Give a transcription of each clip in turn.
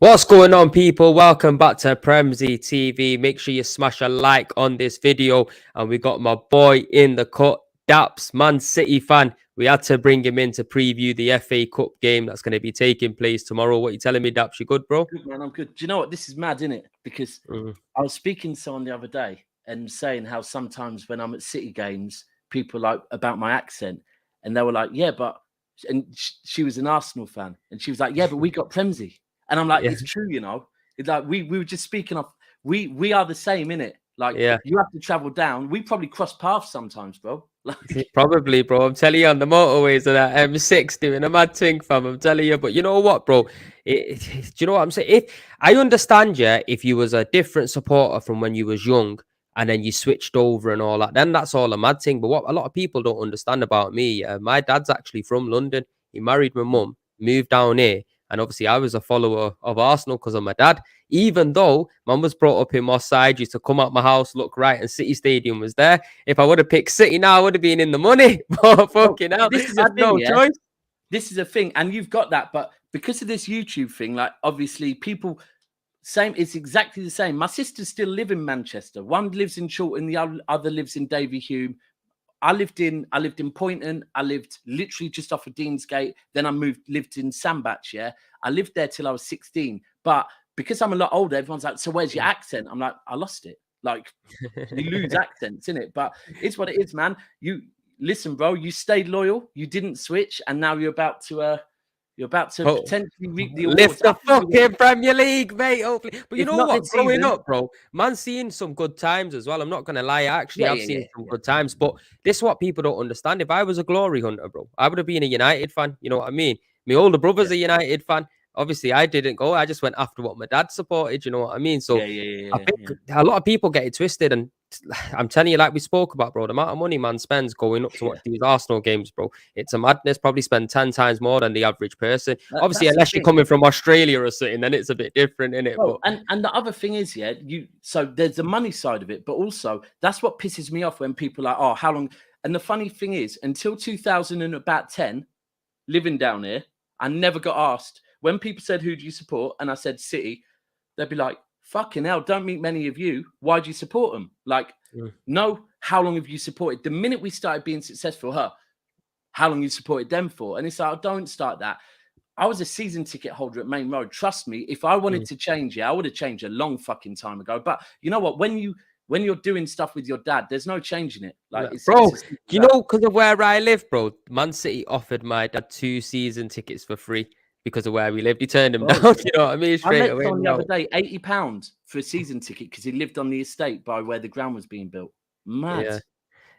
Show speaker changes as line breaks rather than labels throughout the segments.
What's going on, people? Welcome back to Premzy TV. Make sure you smash a like on this video. And we got my boy in the cut, Daps, Man City fan. We had to bring him in to preview the FA Cup game that's going to be taking place tomorrow. What are you telling me, Daps? You good, bro?
Good, man. I'm good. Do you know what? This is mad, isn't it? Because I was speaking to someone the other day and saying how sometimes when I'm at City games, people like about my accent, and they were like, "Yeah, but," and she was an Arsenal fan, and she was like, "Yeah, but we got Premzy," and I'm like,
Yeah.
"It's true, you know. It's like we were just speaking of we are the same, innit? Like
Yeah.
you have to travel down. We probably cross paths sometimes, bro. Like,
Probably, bro. I'm telling you, on the motorways of that M6 doing a mad thing, fam. I'm telling you. But you know what, bro? Do you know what I'm saying? If I understand you, if you was a different supporter from when you was young and then you switched over and all that, then that's all a mad thing. But what a lot of people don't understand about me, my dad's actually from London. He married my mum, moved down here. And obviously, I was a follower of Arsenal because of my dad. Even though mum was brought up in Moss Side, used to come out my house, look right, and City Stadium was there. If I would have picked City now, I would have been in the money. But fucking hell,
this is
I
a
had
thing,
no
yeah.
choice.
This is a thing, and you've got that, but because of this YouTube thing, like obviously people same, it's exactly the same. My sisters still live in Manchester. One lives in Chiltern, the other lives in Davyhulme. I lived in Poynton. I lived literally just off of Deansgate. Then I lived in Sandbach. Yeah, I lived there till I was 16. But because I'm a lot older, everyone's like, "So where's your accent?" I'm like, "I lost it." Like you lose accents, innit? But it's what it is, man. You listen, bro. You stayed loyal. You didn't switch, and now you're about to potentially reap the awards.
Lift the fucking Premier League, mate. Hopefully. But you
If
know
not
what?
this
Growing
season,
up, bro, man's seen some good times as well. I'm not gonna lie. Actually,
yeah,
I've
yeah,
seen
yeah,
some
yeah.
good times. But this is what people don't understand. If I was a glory hunter, bro, I would have been a United fan. You know what I mean? My older brother's
Yeah.
a United fan. Obviously, I didn't go. I just went after what my dad supported. You know what I mean? So
Yeah, yeah, yeah,
I
yeah,
think
yeah.
a lot of people get it twisted, and I'm telling you, like we spoke about, bro, the amount of money man spends going up to watch these Arsenal games, bro, it's a madness. Probably spend 10 times more than the average person. Obviously,
That's the
unless you're
thing.
coming from Australia or something, then it's a bit different, isn't it?
Well,
But
and the other thing is, yeah, so there's the money side of it, but also that's what pisses me off when people are like, oh, how long? And the funny thing is, until 2010, living down here, I never got asked when people said, "Who do you support?" and I said City, they'd be like, "Fucking hell, don't meet many of you. Why do you support them?" Like, no, how long have you supported? The minute we started being successful, how long you supported them for? And it's like, oh, don't start that. I was a season ticket holder at Main Road. Trust me, if I wanted to change it, I would have changed a long fucking time ago. But you know what? When you're doing stuff with your dad, there's no changing it. Like
bro,
it's as simple as
you
that.
know, because of where I live, bro, Man City offered my dad 2 season tickets for free because of where we lived. He turned them
Bro,
down. You know what I mean?
I
Straight
met
away.
someone the other
No.
day, £80 for a season ticket because he lived on the estate by where the ground was being built. Mad.
Yeah.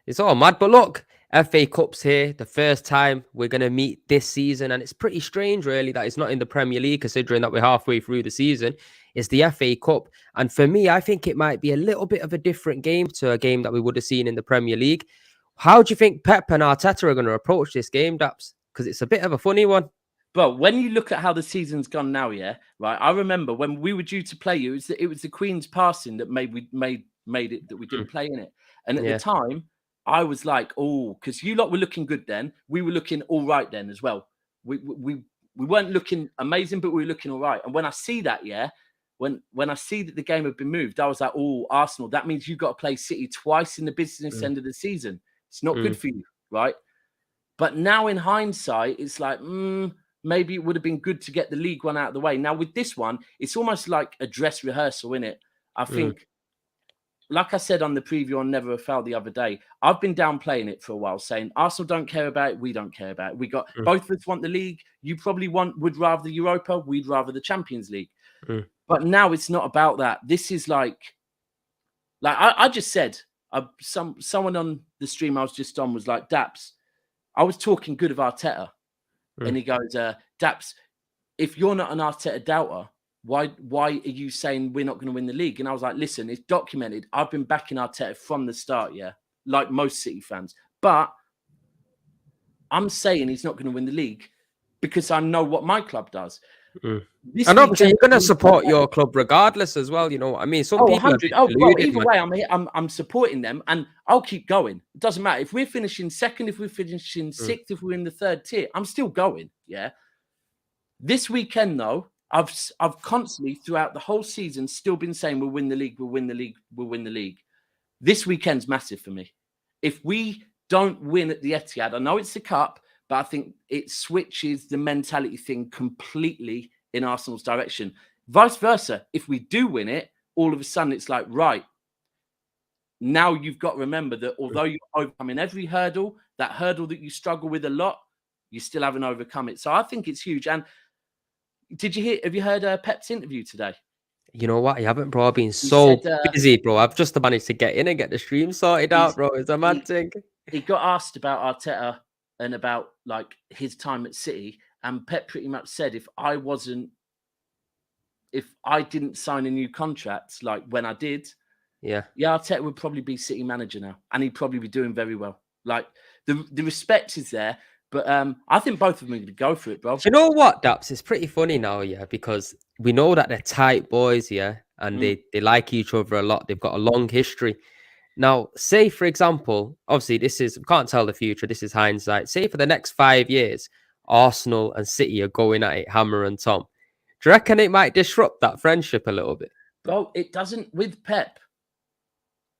It's all mad. But look, FA Cup's here. The first time we're going to meet this season. And it's pretty strange, really, that it's not in the Premier League, considering that we're halfway through the season. It's the FA Cup. And for me, I think it might be a little bit of a different game to a game that we would have seen in the Premier League. How do you think Pep and Arteta are going to approach this game, Daps? Because it's a bit of a funny one.
But when you look at how the season's gone now, yeah, right. I remember when we were due to play you, it was the Queen's passing that made it that we didn't play in it. And at the
Yeah.
time, I was like, oh, because you lot were looking good then. We were looking all right then as well. We weren't looking amazing, but we were looking all right. And when I see that, yeah, when I see that the game had been moved, I was like, oh, Arsenal, that means you've got to play City twice in the business end of the season. It's not good for you, right? But now in hindsight, it's like, maybe it would have been good to get the league one out of the way. Now with this one, it's almost like a dress rehearsal, isn't it? I think, like I said on the preview on Never a Foul the other day, I've been downplaying it for a while, saying Arsenal don't care about it, we don't care about it. We got both of us want the league. You probably would rather the Europa, we'd rather the Champions League. But now it's not about that. This is like I just said, someone on the stream I was just on was like, Daps, I was talking good of Arteta. And he goes, Daps, if you're not an Arteta doubter, why are you saying we're not going to win the league? And I was like, listen, it's documented. I've been backing Arteta from the start, yeah, like most City fans. But I'm saying he's not going to win the league because I know what my club does.
And obviously, you're going to support your club regardless as well. You know what I mean? Some people
100.
are a bit
Well,
deluded,
either
man.
way, I'm supporting them and I'll keep going. It doesn't matter. If we're finishing second, if we're finishing sixth, if we're in the third tier, I'm still going, yeah? This weekend, though, I've constantly throughout the whole season still been saying we'll win the league, we'll win the league, we'll win the league. This weekend's massive for me. If we don't win at the Etihad, I know it's the cup, but I think it switches the mentality thing completely in Arsenal's direction. Vice versa, if we do win it, all of a sudden it's like, right, now you've got to remember that although you're overcoming every hurdle, that hurdle that you struggle with a lot, you still haven't overcome it. So I think it's huge. And have you heard Pep's interview today?
You know what? I haven't, bro. I've been so busy, bro. I've just managed to get in and get the stream sorted out, bro. It's a mad thing.
He got asked about Arteta and about like his time at City, and Pep pretty much said, if I didn't sign a new contract like when I did, Arteta would probably be City manager now, and he'd probably be doing very well. Like the respect is there, but I think both of them are going to go for it, bro.
You know what, Daps? It's pretty funny now, because we know that they're tight boys, and they like each other a lot. They've got a long history. Now, say, for example, obviously we can't tell the future. This is hindsight. Say for the next 5 years, Arsenal and City are going at it, hammer and Tom. Do you reckon it might disrupt that friendship a little bit?
Bro, it doesn't. With Pep,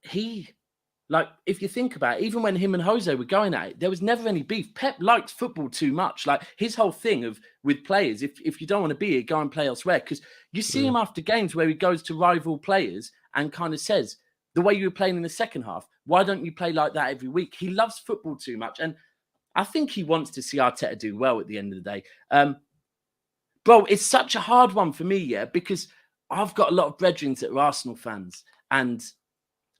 if you think about it, even when him and Jose were going at it, there was never any beef. Pep likes football too much. Like his whole thing with players, if you don't want to be here, go and play elsewhere. Because you see him after games where he goes to rival players and kind of says, the way you were playing in the second half, why don't you play like that every week? He loves football too much. And I think he wants to see Arteta do well at the end of the day. Bro, it's such a hard one for me, because I've got a lot of brethren that are Arsenal fans. And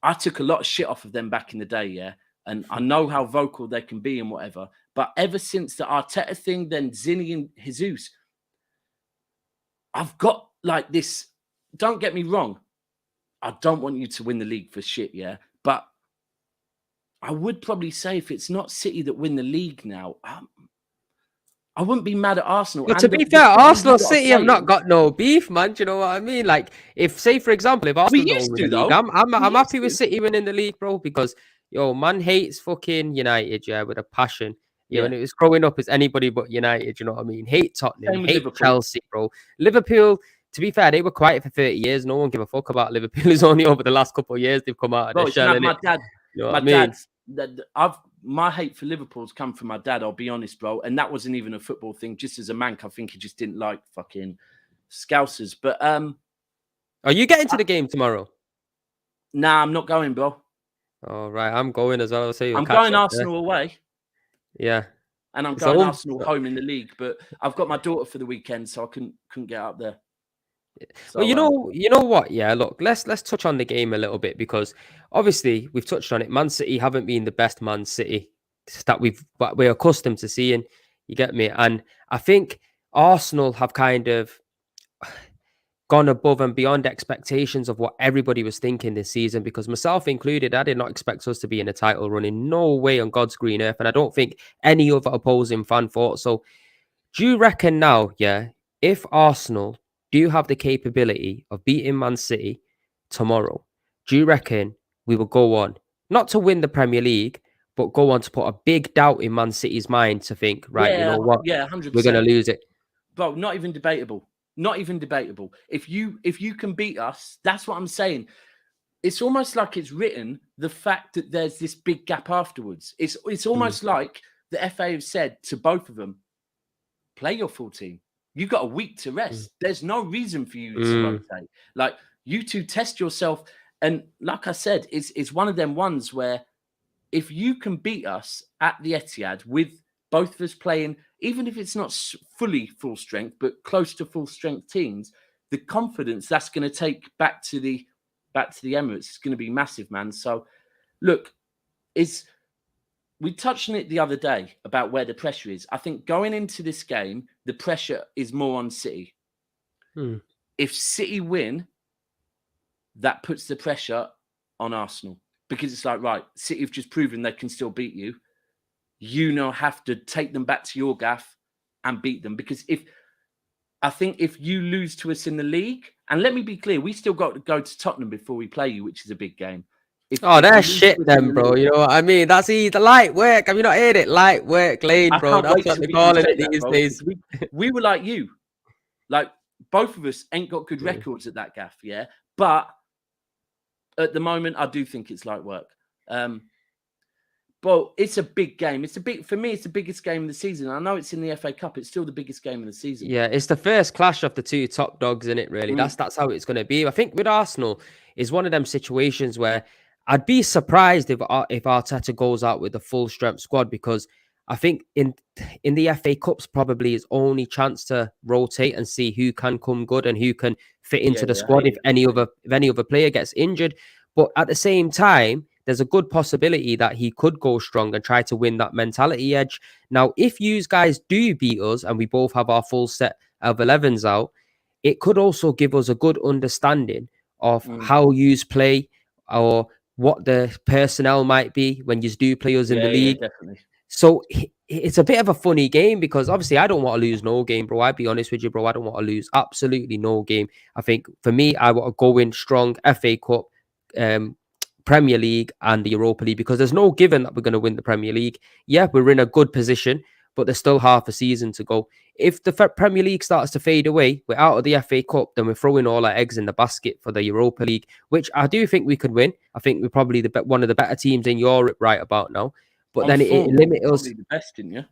I took a lot of shit off of them back in the day, and I know how vocal they can be and whatever. But ever since the Arteta thing, then Zinny and Jesus, I've got like this. Don't get me wrong. I don't want you to win the league for shit, but I would probably say if it's not City that win the league now, I wouldn't be mad at Arsenal.
But to be fair, Arsenal City have not got no beef, man. Do you know what I mean? Like, if, say, for example, if Arsenal don't win the league, I'm happy with City winning the league, bro, because, man hates fucking United, with a passion. And it was growing up as anybody but United, you know what I mean? Hate Tottenham, hate Chelsea, bro. Liverpool, to be fair, they were quiet for 30 years. No one give a fuck about Liverpool. It's only over the last couple of years they've come out of their shell.
My hate for Liverpool's come from my dad, I'll be honest, bro. And that wasn't even a football thing. Just as a mank, I think he just didn't like fucking Scousers. But
are you getting to the game tomorrow?
Nah, I'm not going, bro.
Oh, right. I'm going as well. I'll say
I'm going Arsenal away.
Yeah.
And I'm going Arsenal home in the league. But I've got my daughter for the weekend, so I couldn't get up there.
So, well, you know what? Yeah, look, let's touch on the game a little bit, because obviously we've touched on it. Man City haven't been the best Man City that we're accustomed to seeing. You get me? And I think Arsenal have kind of gone above and beyond expectations of what everybody was thinking this season, because myself included, I did not expect us to be in a title run in no way on God's green earth. And I don't think any other opposing fan thought so. Do you reckon now, if Arsenal do have the capability of beating Man City tomorrow, do you reckon we will go on, not to win the Premier League, but go on to put a big doubt in Man City's mind to think, right, you know what?
Yeah, 100%.
We're going to lose it.
Bro, not even debatable. Not even debatable. If you can beat us, that's what I'm saying. It's almost like it's written, the fact that there's this big gap afterwards. It's almost like the FA have said to both of them, play your full team. You've got a week to rest. There's no reason for you to rotate. Like, you two test yourself. And like I said, it's one of them ones where if you can beat us at the Etihad with both of us playing, even if it's not fully full strength, but close to full strength teams, the confidence that's going to take back to the Emirates is going to be massive, man. So, look, we touched on it the other day about where the pressure is. I think going into this game, the pressure is more on City. If City win, that puts the pressure on Arsenal, because it's like, right, City have just proven they can still beat you. You now have to take them back to your gaff and beat them. Because if you lose to us in the league, and let me be clear, we still got to go to Tottenham before we play you, which is a big game.
That's shit then, bro. You know what I mean? That's the light work. Have you not heard it? Light work lane, bro. That's what they're calling it these days.
We were like you. Like, both of us ain't got good records at that gaff, yeah. But at the moment, I do think it's light work. But it's a big game. For me, it's the biggest game of the season. I know it's in the FA Cup. It's still the biggest game of the season.
Yeah, it's the first clash of the two top dogs, isn't it? Really, that's how it's going to be. I think with Arsenal, is one of them situations where I'd be surprised if Arteta goes out with a full strength squad, because I think in the FA Cup's probably his only chance to rotate and see who can come good and who can fit into the squad if any other player gets injured. But at the same time, there's a good possibility that he could go strong and try to win that mentality edge. Now, if you guys do beat us and we both have our full set of 11s out, it could also give us a good understanding of how yous play or what the personnel might be when you do play us in the league.
Yeah, definitely.
So it's a bit of a funny game, because obviously I don't want to lose no game, bro. I'd be honest with you, bro. I don't want to lose absolutely no game. I think for me, I want to go in strong FA Cup, Premier League and the Europa League, because there's no given that we're going to win the Premier League. Yeah, we're in a good position, but there's still half a season to go. If the Premier League starts to fade away, we're out of the FA Cup, then we're throwing all our eggs in the basket for the Europa League, which I do think we could win. I think we're probably one of the better teams in Europe right about now. But then it limits us.
The best, didn't you?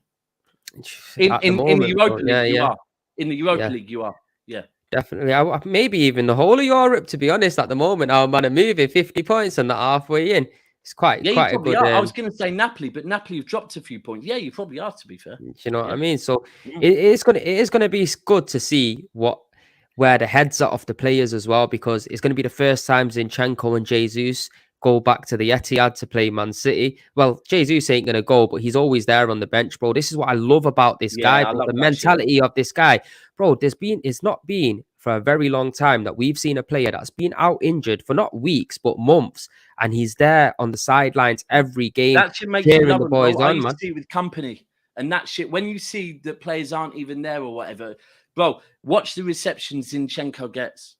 In the Europa League, you are. In the Europa League, you are. Yeah.
Definitely. Maybe even the whole of Europe, to be honest, at the moment. Our man are moving 50 points and not halfway in. It's quite
you
a good...
I was going to say Napoli, but Napoli have dropped a few points. Yeah, you probably are, to be fair.
You know what I mean? So it is going to be good to see where the heads are of the players as well, because it's going to be the first time Zinchenko and Jesus go back to the Etihad to play Man City. Well, Jesus ain't going to go, but he's always there on the bench, bro. This is what I love about this guy, bro. The mentality of this guy. Bro, it's not been for a very long time that we've seen a player that's been out injured for not weeks, but months, and he's there on the sidelines every game.
That should make you love him, bro. I used to see with company, and that shit, when you see that players aren't even there or whatever, bro, watch the reception Zinchenko gets.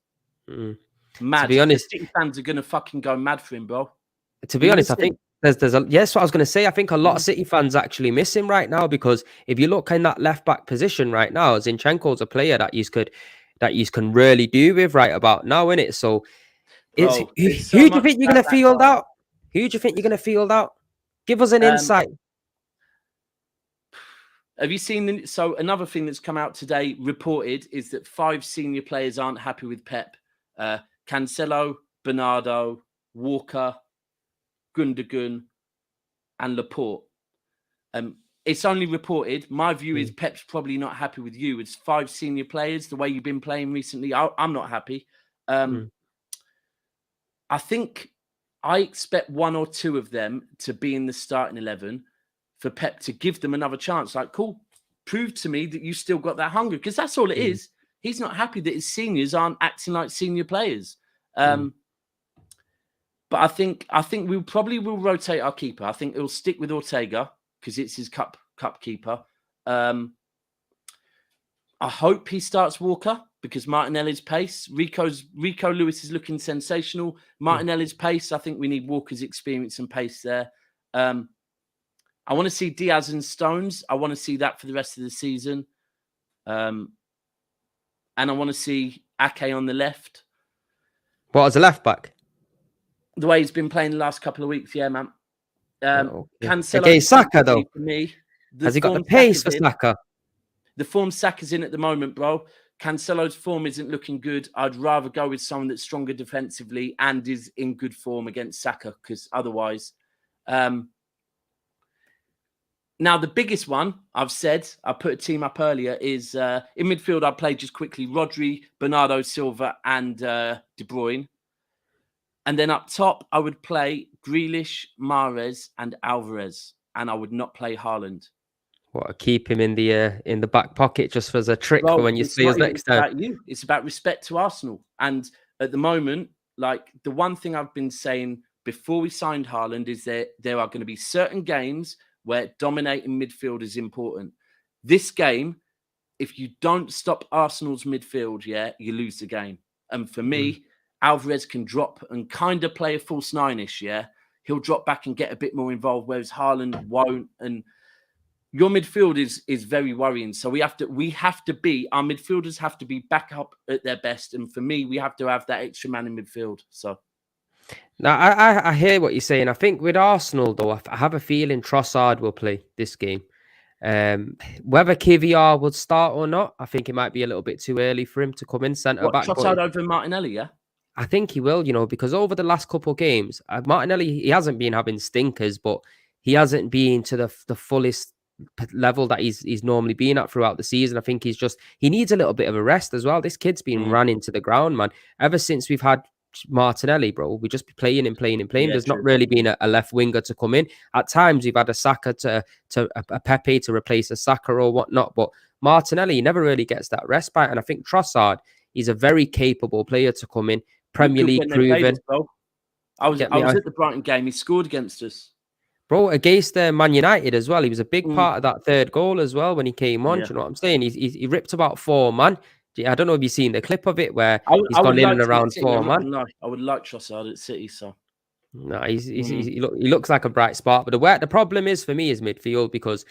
Mad.
To be honest,
the City fans are gonna fucking go mad for him, bro.
To be honest, I think there's yes, what I was gonna say. I think a lot of City fans actually miss him right now, because if you look in that left back position right now, Zinchenko's a player that you can really do with right about now, innit? So who do you think you're gonna field out? Who do you think you're gonna field out? Give us an insight.
Have you seen? So another thing that's come out today, reported, is that 5 senior players aren't happy with Pep. Cancelo, Bernardo, Walker, Gundogan, and Laporte. It's only reported. My view is Pep's probably not happy with you. It's 5 senior players, the way you've been playing recently. I'm not happy. I think I expect 1 or 2 of them to be in the starting 11 for Pep to give them another chance. Like, cool, prove to me that you still got that hunger, because that's all it is. He's not happy that his seniors aren't acting like senior players. But I think we probably will rotate our keeper. I think it'll stick with Ortega because it's his cup keeper. I hope he starts Walker because Martinelli's pace. Rico Lewis is looking sensational. Martinelli's pace. I think we need Walker's experience and pace there. I want to see Diaz and Stones. I want to see that for the rest of the season. And I want to see Ake on the left.
What, as a left back?
The way he's been playing the last couple of weeks, yeah, man. Cancelo
against Saka, though.
For me,
has he got the pace for Saka?
The form Saka's in at the moment, bro. Cancelo's form isn't looking good. I'd rather go with someone that's stronger defensively and is in good form against Saka, because otherwise... Now, the biggest one, I've said, I put a team up earlier, is in midfield, I'd play just quickly Rodri, Bernardo Silva, and De Bruyne. And then up top, I would play Grealish, Mahrez, and Alvarez. And I would not play Haaland.
What, keep him in the back pocket just as a trick for when you see us next time?
It's about respect to Arsenal. And at the moment, like, the one thing I've been saying before we signed Haaland is that there are going to be certain games where dominating midfield is important. This game, if you don't stop Arsenal's midfield, you lose the game. And for me, Alvarez can drop and kind of play a false 9-ish, He'll drop back and get a bit more involved, whereas Haaland won't. And your midfield is very worrying. So we have to be, our midfielders have to be back up at their best. And for me, we have to have that extra man in midfield. So
Now, I hear what you're saying. I think with Arsenal, though, I have a feeling Trossard will play this game. Whether Kiviar would start or not, I think it might be a little bit too early for him to come in centre
what,
back.
Trossard over Martinelli, yeah?
I think he will, because over the last couple of games, Martinelli, he hasn't been having stinkers, but he hasn't been to the fullest level that he's normally been at throughout the season. I think he needs a little bit of a rest as well. This kid's been ran into the ground, man. Ever since we've had Martinelli, bro, we just be playing and playing and playing.
Yeah,
There's
true.
not really been a left winger to come in. At times, we've had a Saka to a Pepe to replace a Saka or whatnot, but Martinelli never really gets that respite. And I think Trossard, he's a very capable player to come in. Premier League proven.
I was at the Brighton game. He scored against us,
bro, against Man United as well. He was a big part of that third goal as well when he came on. Yeah. Do you know what I'm saying? He ripped about 4 man. I don't know if you've seen the clip of it where he's gone in and around 4 man.
I would like Trossard at City. So
no, he looks like a bright spark. But the problem is for me is midfield, because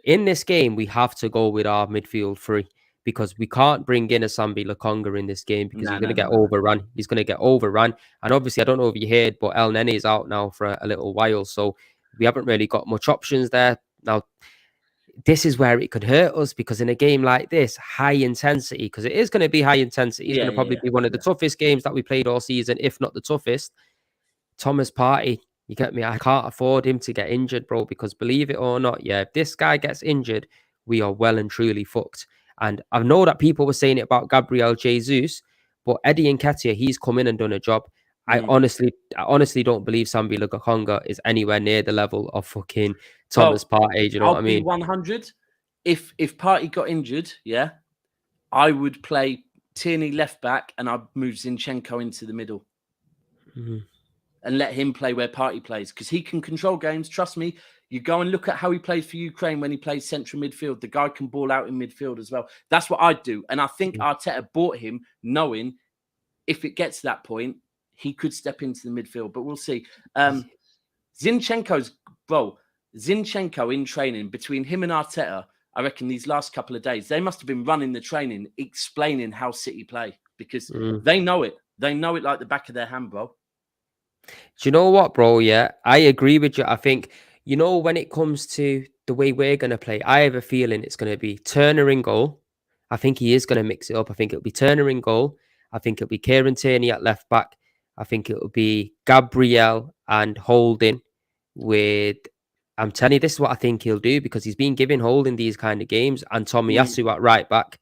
in this game we have to go with our midfield three. Because we can't bring in a Sambi Lokonga in this game because he's going to get overrun. He's going to get overrun. And obviously, I don't know if you heard, but El Nene is out now for a little while. So we haven't really got much options there. Now, this is where it could hurt us, because in a game like this, high intensity, because it is going to be high intensity. It's going to probably be one of the toughest games that we played all season, if not the toughest. Thomas Partey, you get me? I can't afford him to get injured, bro, because believe it or not, if this guy gets injured, we are well and truly fucked. And I know that people were saying it about Gabriel Jesus, but Eddie Nketiah, he's come in and done a job. I honestly don't believe Sambi Lokonga is anywhere near the level of fucking Thomas Partey. Do you know what I mean?
100. If Partey got injured, I would play Tierney left back and I'd move Zinchenko into the middle and let him play where Partey plays, because he can control games. Trust me. You go and look at how he plays for Ukraine when he plays central midfield. The guy can ball out in midfield as well. That's what I'd do. And I think Arteta bought him knowing if it gets to that point, he could step into the midfield. But we'll see. Zinchenko in training, between him and Arteta, I reckon these last couple of days, they must have been running the training, explaining how City play, because they know it. They know it like the back of their hand, bro.
Do you know what, bro? Yeah, I agree with you. I think, when it comes to the way we're going to play, I have a feeling it's going to be Turner in goal. I think he is going to mix it up. I think it'll be Turner in goal. I think it'll be Kieran Tierney at left back. I think it'll be Gabriel and Holding with... I'm telling you, this is what I think he'll do, because he's been giving Holding these kind of games, and Tomiyasu at right back.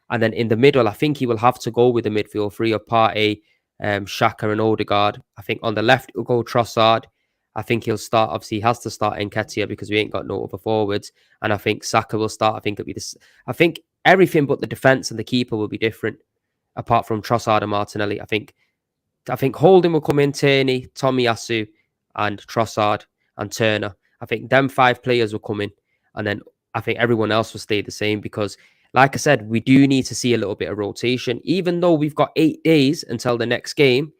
And then in the middle, I think he will have to go with the midfield three of Partey, Xhaka and Odegaard. I think on the left, it'll go Trossard. I think he'll start, obviously, he has to start Nketiah because we ain't got no other forwards. And I think Saka will start. I think it'll be this. I think everything but the defense and the keeper will be different, apart from Trossard and Martinelli. I think Holding will come in, Tierney, Tomiyasu, and Trossard and Turner. I think them 5 players will come in. And then I think everyone else will stay the same, because, like I said, we do need to see a little bit of rotation. Even though we've got 8 days until the next game,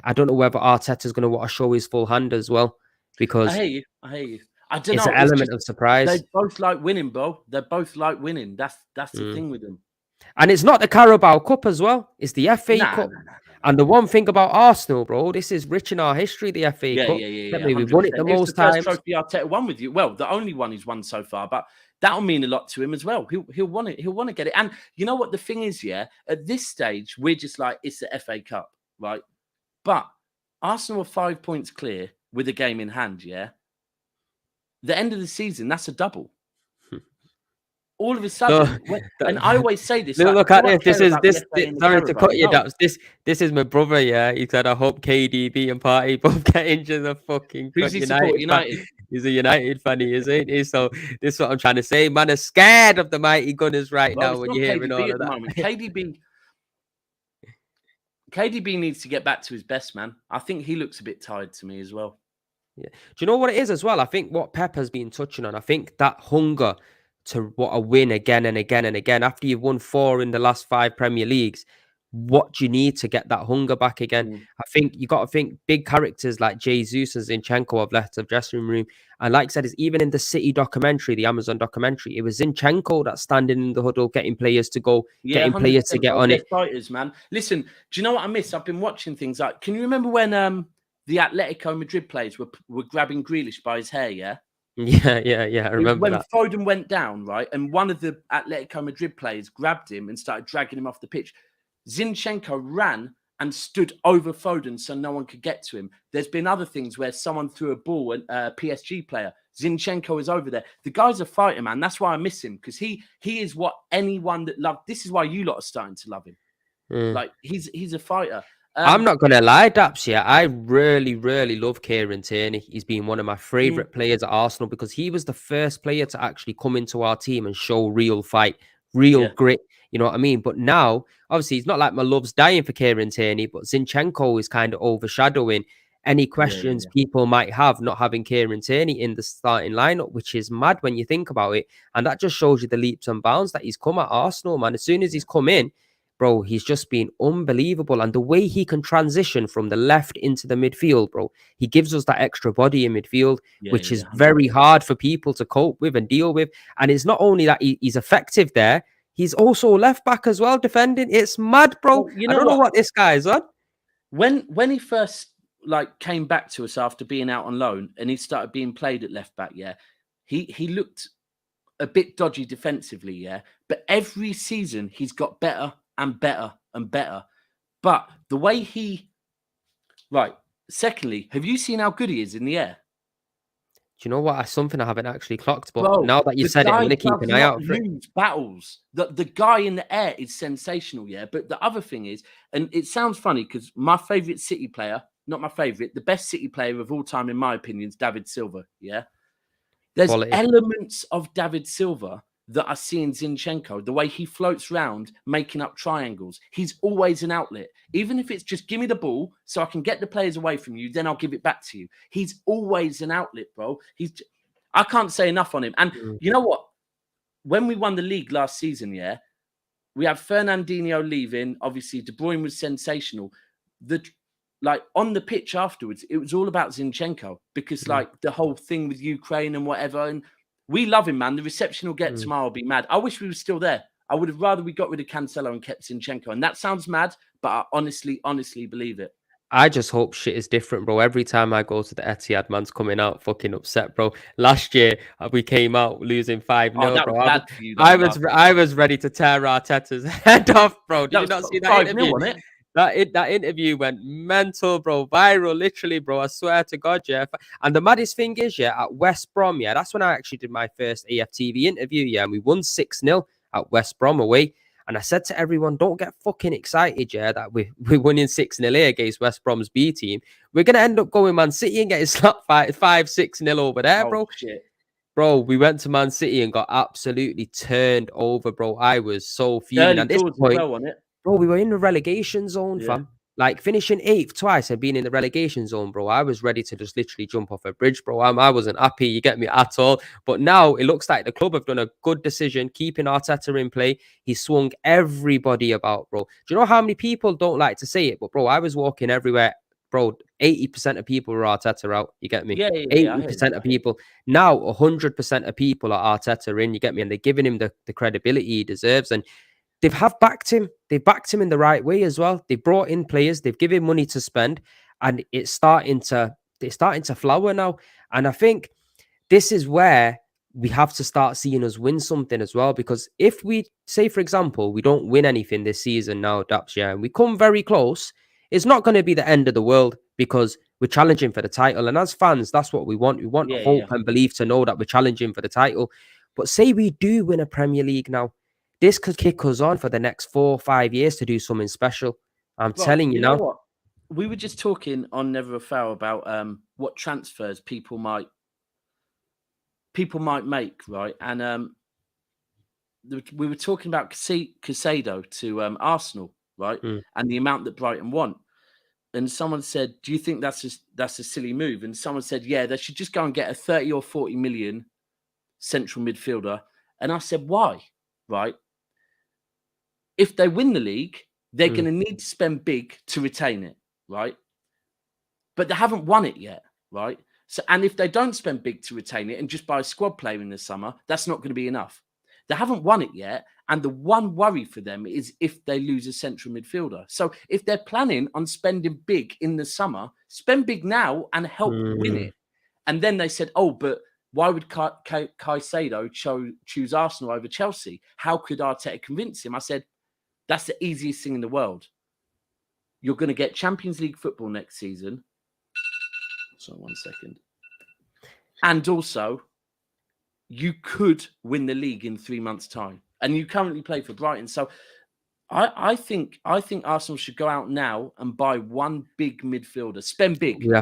I don't know whether Arteta's going to want to show his full hand as well, because
I hear you. I don't know.
It's an element of surprise.
They both like winning, bro. They're both like winning. That's the thing with them.
And it's not the Carabao Cup as well. It's the FA Cup. No. And the one thing about Arsenal, bro, this is rich in our history, the FA Cup.
Yeah.
We've won it the most times.
It's the first trophy Arteta won with you. Well, the only one he's won so far, but that'll mean a lot to him as well. He'll want it. He'll want to get it. And you know what the thing is, at this stage, we're just like, it's the FA Cup, right? But Arsenal are 5 points clear with a game in hand, The end of the season, that's a double. All of a sudden, and I always say this.
Look at this. Sorry to cut you, Daps. This is my brother. He said, I hope KDB and Partey both get injured. The fucking
who's he support? United.
He's a United fan, isn't he? So this is what I'm trying to say. Man is scared of the mighty Gunners now when you're hearing all of that.
KDB needs to get back to his best, man. I think he looks a bit tired to me as well.
Yeah. Do you know what it is as well? I think what Pep has been touching on, I think that hunger to what a win again and again and again. After you've won 4 in the last 5 Premier Leagues, what do you need to get that hunger back again?
Mm.
I think you got to think big characters like Jesus and Zinchenko have left the dressing room. And like I said, it's even in the City documentary, the Amazon documentary, it was Zinchenko that's standing in the huddle, getting players to go,
Yeah,
getting players to
100%,
get
bro.
on
They're
it.
fighters, man. Listen, do you know what I miss? I've been watching things like, can you remember when the Atletico Madrid players were grabbing Grealish by his hair, yeah?
Yeah. I
It was
remember
when
that.
Foden went down, right? And one of the Atletico Madrid players grabbed him and started dragging him off the pitch. Zinchenko ran and stood over Foden so no one could get to him. There's been other things where someone threw a ball at a PSG player. Zinchenko is over there. The guy's a fighter, man. That's why I miss him, because he is what anyone that loved. This is why you lot are starting to love him.
Mm.
Like he's a fighter.
I'm not gonna lie, Daps. Yeah, I really love Kieran Tierney. He's been one of my favorite players at Arsenal because he was the first player to actually come into our team and show real fight, real
Yeah.
grit. You know what I mean? But now, obviously, it's not like my love's dying for Kieran Tierney, but Zinchenko is kind of overshadowing any questions people might have not having Kieran Tierney in the starting lineup, which is mad when you think about it. And that just shows you the leaps and bounds that he's come at Arsenal, man. As soon as he's come in, bro, he's just been unbelievable. And the way he can transition from the left into the midfield, bro, he gives us that extra body in midfield, which is very hard for people to cope with and deal with. And it's not only that he's effective there, he's also left back as well, defending. It's mad, bro.
Well, you
I
know
don't know
what?
what this guy's on.
When he first came back to us after being out on loan and he started being played at left back, yeah, he looked a bit dodgy defensively, yeah. But every season he's got better and better and better. But the way secondly, have you seen how good he is in the air?
Do you know what? Something I haven't actually clocked, but
Bro,
now that you
the
said it, I'm
guy
going to keep
does
an eye
not
out for it.
lose battles. The guy in the air is sensational, yeah. But the other thing is, and it sounds funny because my favorite City player, not my favorite, the best City player of all time, in my opinion, is David Silva, yeah. There's
Quality.
elements of David Silva that I see in Zinchenko, the way he floats around, making up triangles. He's always an outlet. Even if it's just give me the ball so I can get the players away from you, then I'll give it back to you. He's always an outlet, bro. I can't say enough on him. And you know what? When we won the league last season, yeah, we had Fernandinho leaving. Obviously, De Bruyne was sensational. On the pitch afterwards, it was all about Zinchenko because the whole thing with Ukraine and whatever. And we love him, man. The reception he'll get tomorrow will be mad. I wish we were still there. I would have rather we got rid of Cancelo and kept Zinchenko. And that sounds mad, but I honestly believe it.
I just hope shit is different, bro. Every time I go to the Etihad, man's coming out fucking upset, bro. Last year, we came out losing 5-0,
that
bro.
was bad for you,
I was ready to tear Arteta's head off, bro. Did you not see that interview?
5-0, wasn't it?
That interview went mental, bro. Viral, literally, bro. I swear to God, yeah. And the maddest thing is, yeah, at West Brom, yeah, that's when I actually did my first AFTV interview, yeah, and we won 6-0 at West Brom away. And I said to everyone, don't get fucking excited, yeah, that we're winning 6-0 against West Brom's B team. We're going to end up going Man City and getting slapped 5-6-0 over there, bro.
Shit.
Bro, we went to Man City and got absolutely turned over, bro. I was so fuming. At this point, bro, we were in the relegation zone, fam. Like finishing 8th twice and being in the relegation zone, bro. I was ready to just literally jump off a bridge, bro. I wasn't happy, you get me, at all. But now it looks like the club have done a good decision keeping Arteta in play. He swung everybody about, bro. Do you know how many people don't like to say it? But, bro, I was walking everywhere. Bro, 80% of people were Arteta out. You get me? 80% of people. Now, 100% of people are Arteta in. You get me? And they're giving him the credibility he deserves. And they've backed him. They've backed him in the right way as well. They've brought in players. They've given money to spend, and it's starting to flower now. And I think this is where we have to start seeing us win something as well. Because if we say, for example, we don't win anything this season now, Daps, yeah, and we come very close, it's not going to be the end of the world because we're challenging for the title. And as fans, that's what we want. We want hope and belief to know that we're challenging for the title. But say we do win a Premier League now, this could kick us on for the next 4 or 5 years to do something special. I'm telling you now.
Know what? We were just talking on Never a Foul about what transfers people might make, right? And we were talking about Caicedo to Arsenal, right? And the amount that Brighton want. And someone said, "Do you think that's a silly move?" And someone said, "Yeah, they should just go and get a 30 or 40 million central midfielder." And I said, "Why?" Right? If they win the league, They're going to need to spend big to retain it, right? But they haven't won it yet, right? So, and if they don't spend big to retain it and just buy a squad player in the summer, that's not going to be enough. They haven't won it yet. And the one worry for them is if they lose a central midfielder. So if they're planning on spending big in the summer, spend big now and help win it. And then they said, oh, but why would Caicedo choose Arsenal over Chelsea? How could Arteta convince him? I said, that's the easiest thing in the world. You're going to get Champions League football next season. So 1 second. And also, you could win the league in 3 months' time. And you currently play for Brighton. So I think Arsenal should go out now and buy one big midfielder. Spend big.
Do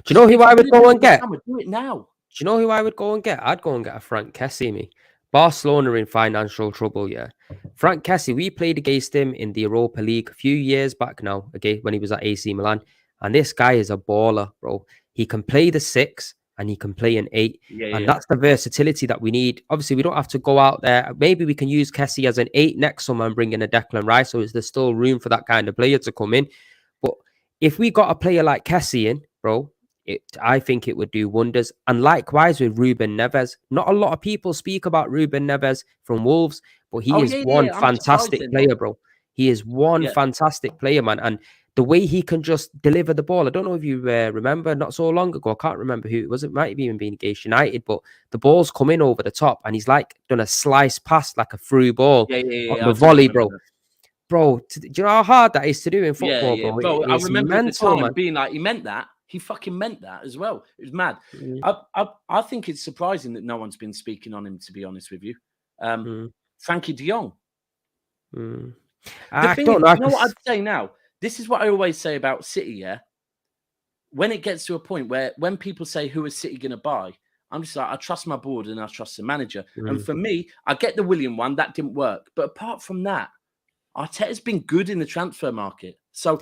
you know who I would go and get?
Do it now.
Do you know who I would go and get? I'd go and get a Frank Kessie, me. Barcelona in financial trouble, yeah. Frank Kessie, we played against him in the Europa League a few years back now, okay, when he was at AC Milan. And this guy is a baller, bro. He can play the 6 and he can play an 8. That's the versatility that we need. Obviously, we don't have to go out there. Maybe we can use Kessie as an 8 next summer and bring in a Declan Rice. So is there still room for that kind of player to come in? But if we got a player like Kessie in, bro, I think it would do wonders. And likewise with Ruben Neves. Not a lot of people speak about Ruben Neves from Wolves, but he is one fantastic player, bro. He is one fantastic player, man. And the way he can just deliver the ball. I don't know if you remember not so long ago. I can't remember who it was. It might have even been against United, but the ball's come in over the top and he's like done a slice pass, like a through ball on the volley, bro. Bro, do you know how hard that is to do in football, bro?
Bro, I remember at the time being like, he meant that. He fucking meant that as well. It was mad. I think it's surprising that no one's been speaking on him, to be honest with you. Frankie de Jong. The thing is, you know what I'd say now? This is what I always say about City, yeah? When it gets to a point where when people say, who is City going to buy? I'm just like, I trust my board and I trust the manager. And for me, I get the Willian one. That didn't work. But apart from that, Arteta's been good in the transfer market. So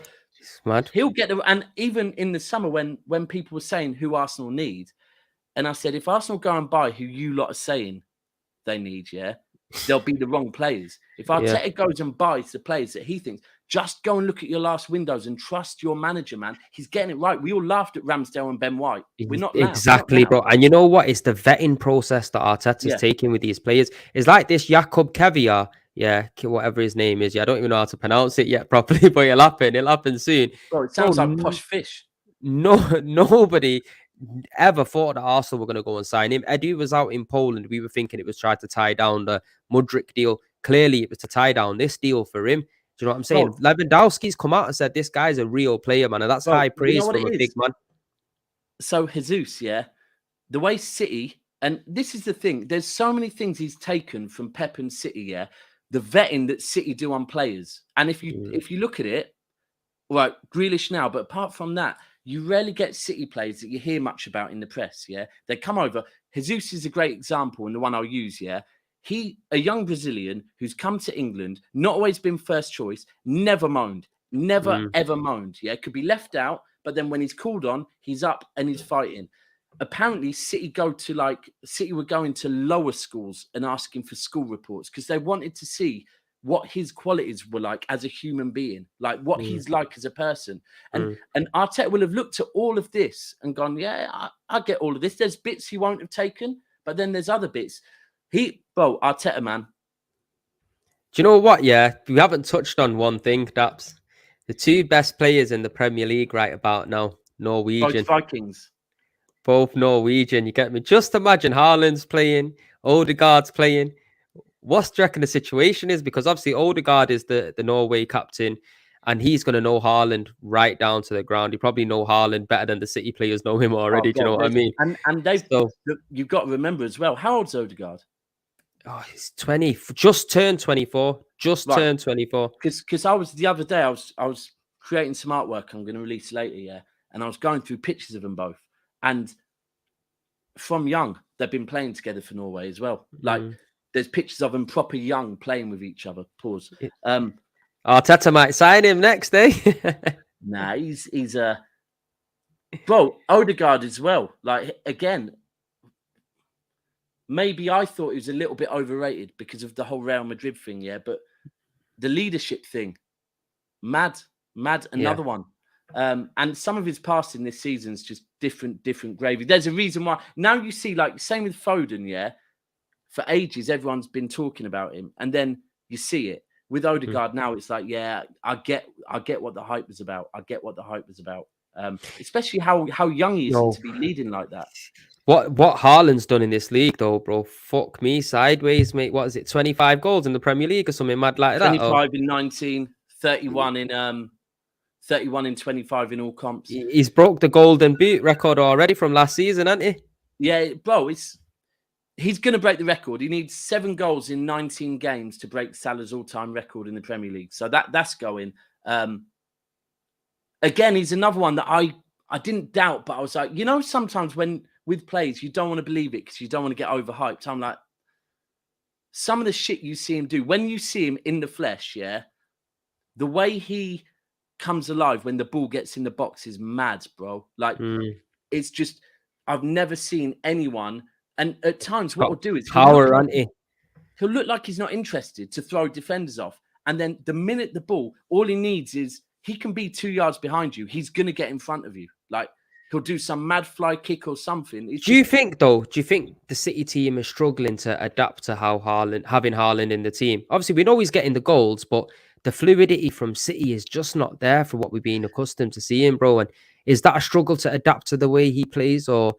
he'll get the, and even in the summer when people were saying who Arsenal need, and I said, if Arsenal go and buy who you lot are saying they need, they'll be the wrong players. If Arteta goes and buys the players that he thinks, just go and look at your last windows and trust your manager, man. He's getting it right. We all laughed at Ramsdale and Ben White. We're not
exactly, bro. And you know what? It's the vetting process that Arteta's taking with these players. It's like this Jakub Keviar. Yeah, whatever his name is. Yeah, I don't even know how to pronounce it yet properly, but it'll happen. It'll happen soon.
Bro, it sounds like posh fish.
Nobody ever thought that Arsenal were going to go and sign him. Edu was out in Poland. We were thinking it was trying to tie down the Mudryk deal. Clearly, it was to tie down this deal for him. Do you know what I'm saying? Bro, Lewandowski's come out and said this guy's a real player, man, and that's high praise from a big man.
So Jesus, the way City, and this is the thing. There's so many things he's taken from Pep and City, the vetting that City do on players. And if you look at it, right, Grealish now, but apart from that, you rarely get City players that you hear much about in the press, They come over. Jesus is a great example and the one I'll use, He, a young Brazilian who's come to England, not always been first choice, never moaned, ever moaned, Could be left out, but then when he's called on, he's up and he's fighting. Apparently, City were going to lower schools and asking for school reports because they wanted to see what his qualities were like as a human being, like what he's like as a person. And Arteta will have looked at all of this and gone, I get all of this. There's bits he won't have taken, but then there's other bits. Arteta, man.
Do you know what? Yeah, we haven't touched on one thing, Daps. The two best players in the Premier League right about now, Norwegian.
Both Vikings.
Both Norwegian, you get me? Just imagine Haaland's playing, Odegaard's playing. What do you reckon the situation is? Because obviously Odegaard is the Norway captain and he's going to know Haaland right down to the ground. He probably know Haaland better than the City players know him already. Do you know what I mean?
And you've got to remember as well, how old's Odegaard?
Oh, he's 20, just turned 24. Turned 24.
Because I was the other day, I was creating some artwork I'm going to release later, and I was going through pictures of them both. And from young, they've been playing together for Norway as well. Like, there's pictures of them proper young playing with each other. Pause.
Arteta might sign him next, eh?
Nah, he's a... Bro, Odegaard as well. Like, again, maybe I thought he was a little bit overrated because of the whole Real Madrid thing, but the leadership thing, Mad. Another one. And some of his passing this season is just different gravy. There's a reason why. Now you see, like, same with Foden, yeah? For ages, everyone's been talking about him. And then you see it. With Odegaard now, it's like, yeah, I get what the hype was about. Especially how young he is to be leading like that.
What Haaland's done in this league, though, bro? Fuck me sideways, mate. What is it? 25 goals in the Premier League or something mad like that?
25 in 19, 31 in 25 in all comps.
He's broke the golden boot record already from last season, hasn't he?
Yeah, bro, he's going to break the record. He needs 7 goals in 19 games to break Salah's all-time record in the Premier League. So that's going. Again, he's another one that I didn't doubt, but I was like, sometimes when with plays, you don't want to believe it because you don't want to get overhyped. I'm like, some of the shit you see him do, when you see him in the flesh, yeah, the way he comes alive when the ball gets in the box is mad, bro. Like, it's just, I've never seen anyone. And at times, what we'll do is
he'll
look like he's not interested to throw defenders off. And then the minute the ball, all he needs is he can be 2 yards behind you. He's going to get in front of you. Like, he'll do some mad fly kick or something. Do
you think the City team is struggling to adapt to having Haaland in the team? Obviously, we know he's getting the goals, but the fluidity from City is just not there for what we've been accustomed to seeing, bro. And is that a struggle to adapt to the way he plays, or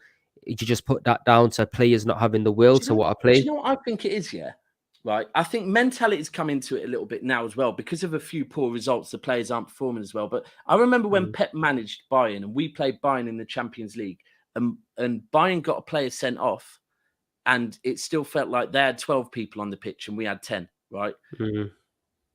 you just put that down to players not having the will to what I play?
Do you know what I think it is, yeah? Right. I think mentality's come into it a little bit now as well because of a few poor results. The players aren't performing as well. But I remember when Pep managed Bayern and we played Bayern in the Champions League and Bayern got a player sent off and it still felt like they had 12 people on the pitch and we had 10, right?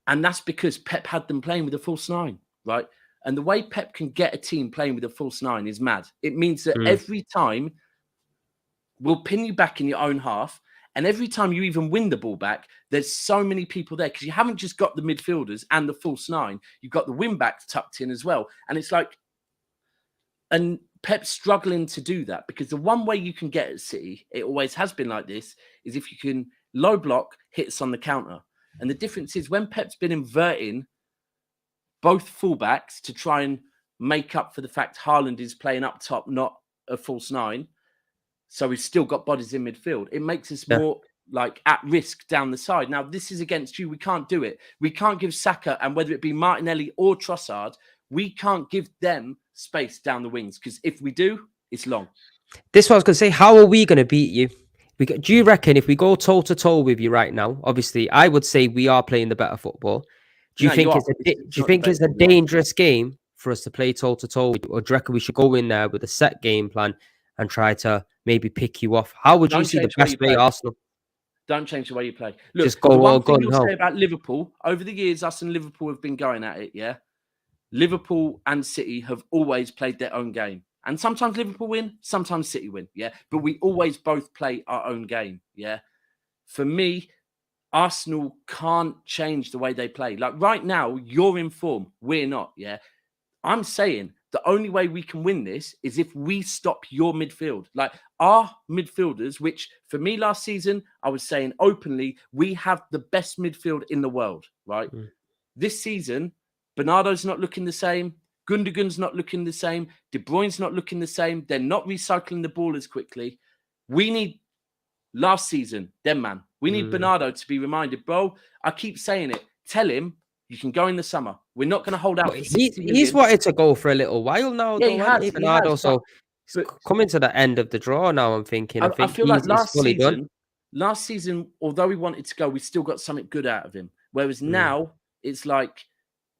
And that's because Pep had them playing with a false 9, right? And the way Pep can get a team playing with a false 9 is mad. It means that every time we'll pin you back in your own half. And every time you even win the ball back, there's so many people there because you haven't just got the midfielders and the false 9. You've got the wing backs tucked in as well. And it's like, and Pep's struggling to do that because the one way you can get at City, it always has been like this, is if you can low block hits on the counter. And the difference is when Pep's been inverting both fullbacks to try and make up for the fact Haaland is playing up top, not a false 9. So we've still got bodies in midfield. It makes us more like at risk down the side. Now, this is against you. We can't do it. We can't give Saka, and whether it be Martinelli or Trossard, we can't give them space down the wings because if we do, it's long.
This was I was going to say, how are we going to beat you? Do you reckon if we go toe-to-toe with you right now, obviously, I would say we are playing the better football. Do you think it's a dangerous game for us to play toe-to-toe? Or do you reckon we should go in there with a set game plan and try to maybe pick you off? How would you see the best way Arsenal?
Don't change the way you play. Look,
just go all
gun. You'll say about Liverpool, over the years, us and Liverpool have been going at it, yeah? Liverpool and City have always played their own game. And sometimes Liverpool win, sometimes City win, yeah? But we always both play our own game, yeah? For me, Arsenal can't change the way they play. Like right now, you're in form. We're not, yeah? I'm saying the only way we can win this is if we stop your midfield. Like our midfielders, which for me last season, I was saying openly, we have the best midfield in the world, right? This season, Bernardo's not looking the same. Gundogan's not looking the same. De Bruyne's not looking the same. They're not recycling the ball as quickly. We need last season, we need Bernardo to be reminded, bro. I keep saying it. Tell him you can go in the summer. We're not going to hold out.
He's wanted to go for a little while now,
yeah, though,
Bernardo. So it's coming to the end of the draw now. I'm thinking. I feel like
last season, although he wanted to go, we still got something good out of him. Whereas now it's like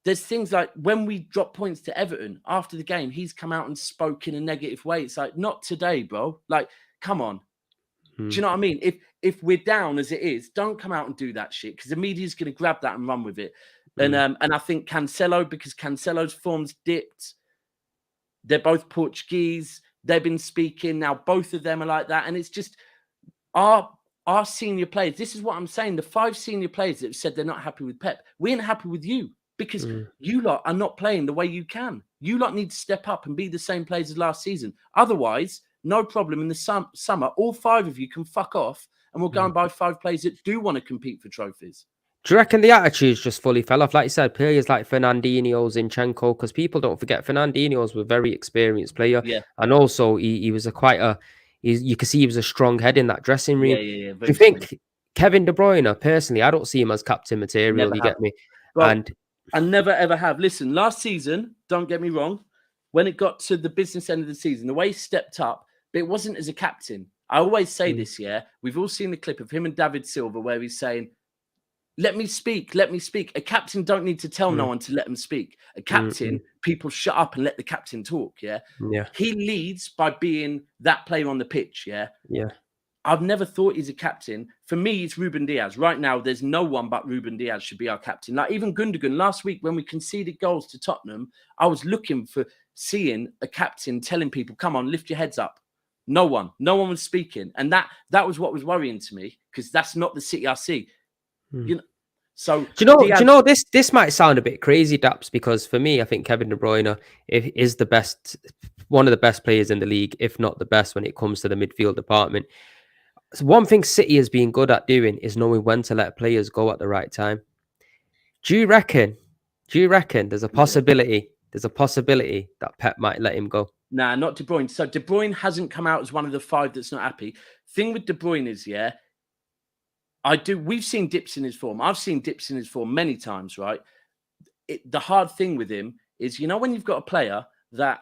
there's things like when we drop points to Everton after the game, he's come out and spoke in a negative way. It's like, not today, bro. Like, come on. Do you know what I mean? If we're down as it is, don't come out and do that shit because the media's going to grab that and run with it. And I think Cancelo, because Cancelo's form's dipped. They're both Portuguese. They've been speaking. Now both of them are like that. And it's just our senior players. This is what I'm saying. The 5 senior players that have said they're not happy with Pep. We ain't happy with you because you lot are not playing the way you can. You lot need to step up and be the same players as last season. Otherwise, no problem. In the summer, all 5 of you can fuck off and we'll go and buy 5 players that do want to compete for trophies.
Do you reckon the attitudes just fully fell off? Like you said, players like Fernandinho, Zinchenko, because people don't forget Fernandinho's a very experienced player.
Yeah,
And also he was you can see he was a strong head in that dressing room.
yeah.
Do you
Very strong.
think Kevin De Bruyne, personally, I don't see him as captain material,
Never
you
have.
get me?
Bro,
And
I never ever have. Listen, last season, don't get me wrong, when it got to the business end of the season, the way he stepped up, but it wasn't as a captain. I always say this, yeah. We've all seen the clip of him and David Silva where he's saying, let me speak, let me speak. A captain don't need to tell no one to let them speak. A captain, people shut up and let the captain talk, yeah.
yeah,
He leads by being that player on the pitch, yeah.
yeah.
I've never thought he's a captain. For me, it's Ruben Diaz. Right now, there's no one but Ruben Diaz should be our captain. Like even Gundogan, last week when we conceded goals to Tottenham, I was looking for seeing a captain telling people, come on, lift your heads up. No one was speaking. And that was what was worrying to me because that's not the City I see. You know, so
Do you know this might sound a bit crazy, Daps, because for me, I think Kevin De Bruyne is the best, one of the best players in the league, if not the best when it comes to the midfield department. So one thing City has been good at doing is knowing when to let players go at the right time. Do you reckon there's a possibility that Pep might let him go?
Nah, not De Bruyne. So De Bruyne hasn't come out as one of the 5 that's not happy. Thing with De Bruyne is, yeah, we've seen dips in his form. I've seen dips in his form many times, right? The hard thing with him is, you know, when you've got a player that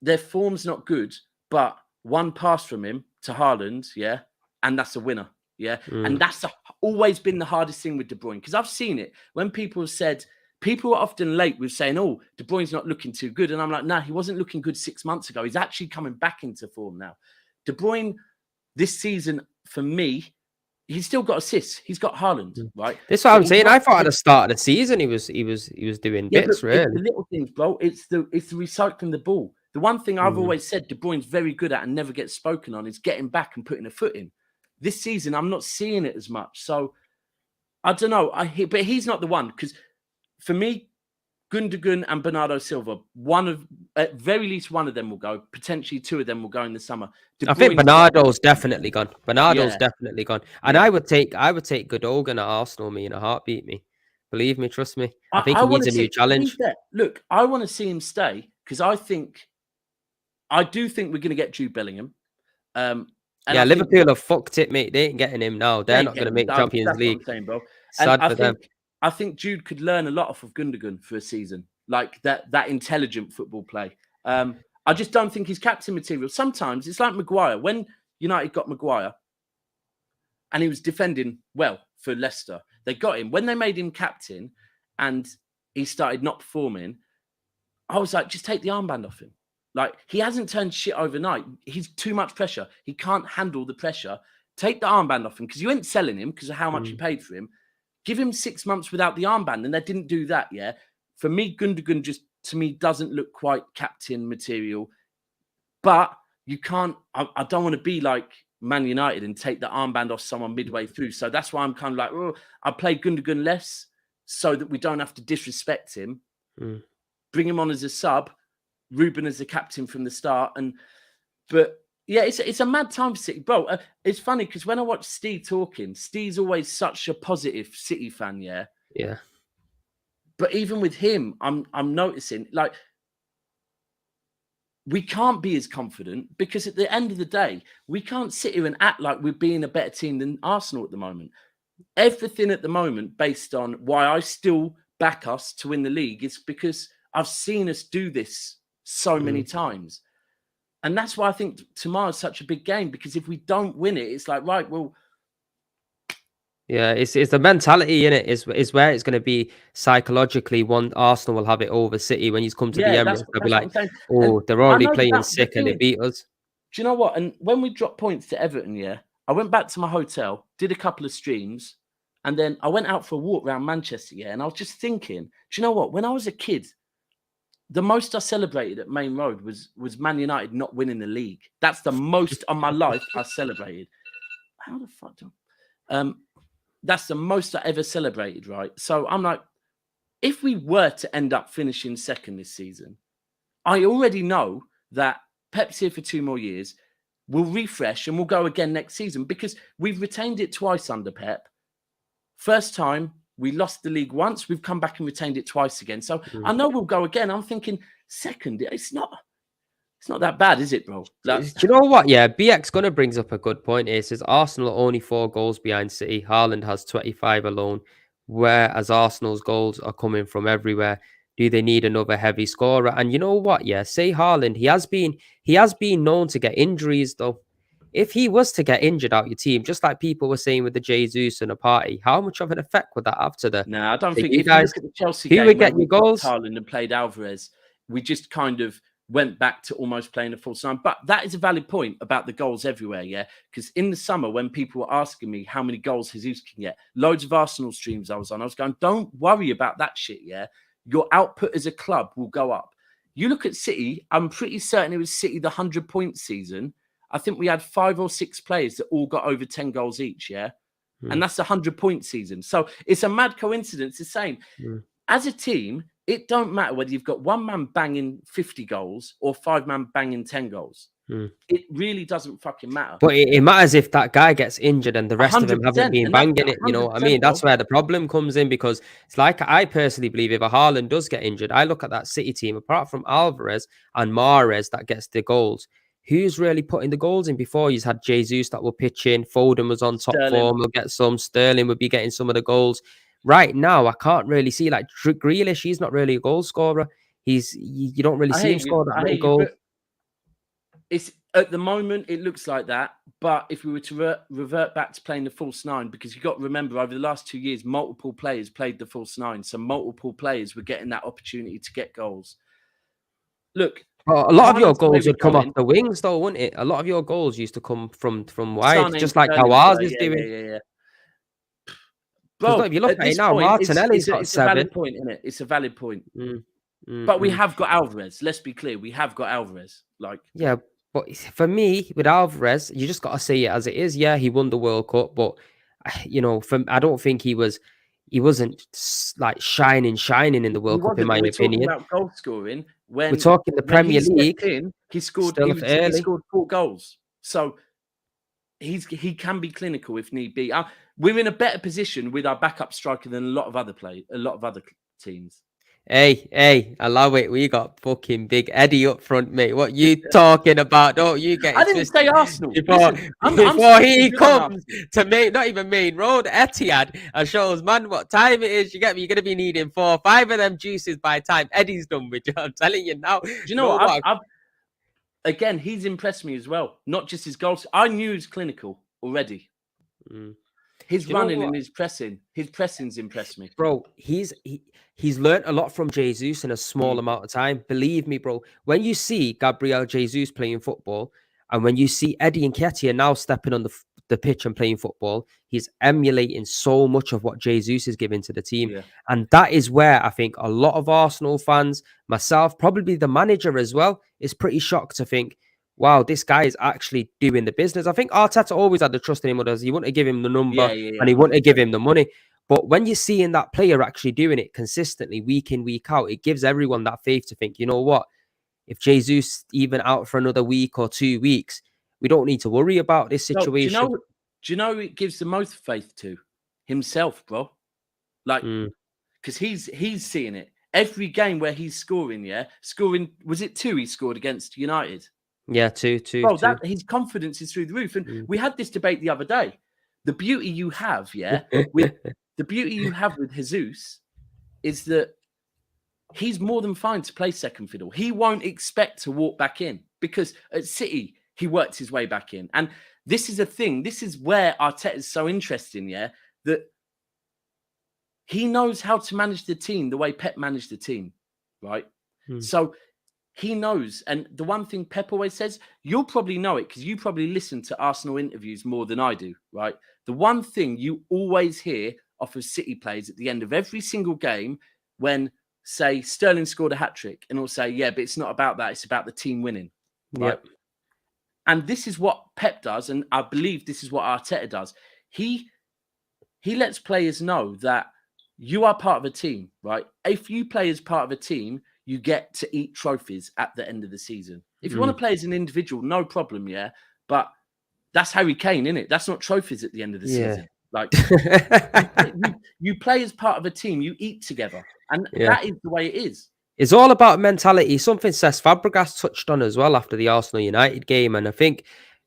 their form's not good, but one pass from him to Haaland, yeah, and that's a winner, yeah. And that's always been the hardest thing with De Bruyne because I've seen it when people have said, people are often late with saying, oh, De Bruyne's not looking too good. And I'm like, nah, he wasn't looking good 6 months ago. He's actually coming back into form now. De Bruyne, this season, for me, he's still got assists. He's got Haaland, right?
That's what I'm saying. I thought at the start of the season he was doing bits, really.
It's the little things, bro. It's the recycling the ball. The one thing I've always said De Bruyne's very good at and never gets spoken on is getting back and putting a foot in. This season, I'm not seeing it as much. So I don't know. But he's not the one because for me, Gundogan and Bernardo Silva, at very least one of them will go. Potentially 2 of them will go in the summer.
I think Bernardo's definitely gone. Definitely gone. And I would take Gundogan at Arsenal, me in a heartbeat, me. Believe me, trust me. I think he needs a new challenge.
Look, I want to see him stay because I do think we're going to get Jude Bellingham.
Yeah, Liverpool have fucked it, mate. They ain't getting him now. They're not going to make Champions League.
What I'm saying, bro.
Sad for them.
I think Jude could learn a lot off of Gundogan for a season, like that intelligent football play. I just don't think he's captain material. Sometimes it's like Maguire. When United got Maguire and he was defending well for Leicester, they got him. When they made him captain and he started not performing, I was like, just take the armband off him. Like, he hasn't turned shit overnight. He's too much pressure. He can't handle the pressure. Take the armband off him because you ain't selling him because of how much you paid for him. Give him 6 months without the armband, and they didn't do that, yeah? For me, Gundogan just, to me, doesn't look quite captain material. But you can't, I don't want to be like Man United and take the armband off someone midway through. So that's why I'm kind of like, oh, I play Gundogan less so that we don't have to disrespect him. Bring him on as a sub, Ruben as the captain from the start. But yeah, it's a mad time for City. Bro, it's funny because when I watch Steve talking, Steve's always such a positive City fan, yeah?
Yeah.
But even with him, I'm noticing, like, we can't be as confident because at the end of the day, we can't sit here and act like we're being a better team than Arsenal at the moment. Everything at the moment, based on why I still back us to win the league, is because I've seen us do this so many times. And that's why I think tomorrow's such a big game, because if we don't win it, it's like, right, well.
Yeah, it's the mentality in it is where it's going to be psychologically. One Arsenal will have it over City when you come to the Emirates. They'll be like, oh, they're already playing sick and they beat us.
Do you know what? And when we dropped points to Everton, yeah, I went back to my hotel, did a couple of streams, and then I went out for a walk around Manchester, yeah, and I was just thinking, do you know what? When I was a kid, the most I celebrated at Main Road was Man United not winning the league. That's the most on my life I celebrated. How the fuck do that's the most I ever celebrated, right? So I'm like, if we were to end up finishing second this season, I already know that Pep's here for 2 more years. We'll refresh and we'll go again next season because we've retained it twice under Pep. First time we lost the league once, we've come back and retained it twice again. So I know we'll go again. I'm thinking second, it's not that bad, is it, bro?
Do you know what? Yeah, BX Gunner brings up a good point. He says Arsenal are only 4 goals behind City. Haaland has 25 alone, whereas Arsenal's goals are coming from everywhere. Do they need another heavy scorer? And you know what? Yeah, say Haaland. He has been known to get injuries though. If he was to get injured out your team, just like people were saying with the Jesus and a party, how much of an effect would that have to the?
No, I don't
to
think.
you
If
guys,
you look at the Chelsea
who
game
would
where
get
we
your
got
goals?
Haaland and played Alvarez, we just kind of went back to almost playing a false nine. But that is a valid point about the goals everywhere, yeah? Because in the summer, when people were asking me how many goals Jesus can get, loads of Arsenal streams I was going, don't worry about that shit, yeah? Your output as a club will go up. You look at City, I'm pretty certain it was City, the 100-point season. I think we had 5 or 6 players that all got over 10 goals each, yeah? And that's a 100-point season. So it's a mad coincidence. The same. As a team, it don't matter whether you've got one man banging 50 goals or 5 man banging 10 goals. It really doesn't fucking matter.
But it matters if that guy gets injured and the rest of them
100%,
haven't been
and
banging it. You know what I mean?
100%, bro.
That's where the problem comes in, because it's like, I personally believe if a Haaland does get injured, I look at that City team, apart from Alvarez and Mahrez that gets the goals, who's really putting the goals in? Before, he's had Jesus that will pitch in, Foden was on top form, will get some, Sterling would be getting some of the goals. Right now, I can't really see, like Grealish, he's not really a goal scorer. You don't really see him score that many goals.
It's at the moment, it looks like that. But if we were to revert back to playing the false nine, because you've got to remember, over the last 2 years, multiple players played the false nine. So multiple players were getting that opportunity to get goals. Look,
a lot of your goals would come off the wings, though, wouldn't it? A lot of your goals used to come from wide, just like how ours is doing.
Yeah. Bro,
if you look at it now, Martinelli's got 7.
It's a valid point, isn't it? It's a valid point. But we have got Alvarez. Let's be clear. We have got Alvarez.
Yeah, but for me, with Alvarez, you just got to see it as it is. Yeah, he won the World Cup, but you know, I don't think he wasn't like shining in the World Cup, in my opinion.
We're talking about goal scoring. When
we're talking the Premier League,
he scored 4 goals. So he can be clinical if need be. We're in a better position with our backup striker than a lot of other teams.
Hey, allow it. We got fucking Big Eddie up front, mate. What you talking about? Don't you get?
I didn't say Arsenal.
Before he comes to not even main road, Etihad, and shows man what time it is. You get me? You're gonna be needing 4 or 5 of them juices by the time Eddie's done with you. I'm telling you now.
Do you know what? Again, he's impressed me as well. Not just his goals. I knew he was clinical already. His running and his pressing's impressed me.
Bro, he's learned a lot from Jesus in a small amount of time. Believe me, bro. When you see Gabriel Jesus playing football, and when you see Eddie Nketiah now stepping on the pitch and playing football, he's emulating so much of what Jesus is giving to the team. Yeah. And that is where I think a lot of Arsenal fans, myself, probably the manager as well, is pretty shocked to think, wow, this guy is actually doing the business. I think Arteta always had the trust in him. He wouldn't have given him the number and he wouldn't have given him the money. But when you're seeing that player actually doing it consistently, week in, week out, it gives everyone that faith to think, you know what? If Jesus even out for another week or 2 weeks, we don't need to worry about this situation.
No, do you know it gives the most faith to? Himself, bro. Because he's seeing it. Every game where he's scoring, was it 2 he scored against United?
Yeah, 2.
Bro, his confidence is through the roof. And we had this debate the other day. The beauty you have, with Jesus is that he's more than fine to play second fiddle. He won't expect to walk back in, because at City, he worked his way back in. And this is a thing. This is where Arteta is so interesting, that he knows how to manage the team the way Pep managed the team, right? So he knows. And the one thing Pep always says, you'll probably know it because you probably listen to Arsenal interviews more than I do, right? The one thing you always hear off of City players at the end of every single game, when, say, Sterling scored a hat-trick, and he'll say, yeah, but it's not about that. It's about the team winning, right? Yep. And this is what Pep does, and I believe this is what Arteta does. He lets players know that you are part of a team, right? If you play as part of a team, you get to eat trophies at the end of the season. If you want to play as an individual, no problem, but that's Harry Kane, isn't it? That's not trophies at the end of the season. Like you play as part of a team, you eat together, and
Yeah.
that is the way it is.
It's all about mentality. Something Cesc Fabregas touched on as well after the Arsenal United game. And I think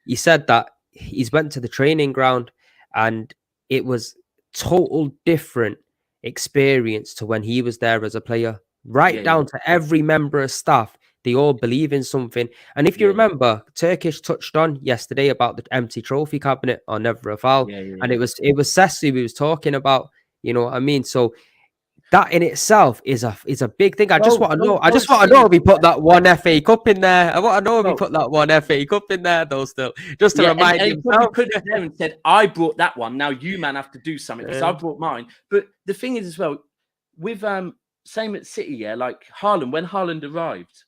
he said that he's went to the training ground and it was total different experience to when he was there as a player. Right
Yeah,
down to every member of staff. They all believe in something. And if you
yeah,
remember, Turkish touched on yesterday about the empty trophy cabinet on Never a Foul.
yeah, yeah,
And
yeah.
it was Cesc who he was talking about. You know what I mean? So that in itself is a big thing. I just
Bro,
want to know. I
don't
just want to
see
know
it.
if he put that one FA Cup in there. I want to know if he
Bro,
put that one FA Cup in there, though. Still, just to
yeah, and
remind
he probably
himself.
put it there and said, "I brought that one. Now you man have to do something because I brought mine." But the thing is, as well, with same at City, yeah, like Haaland. When Haaland arrived,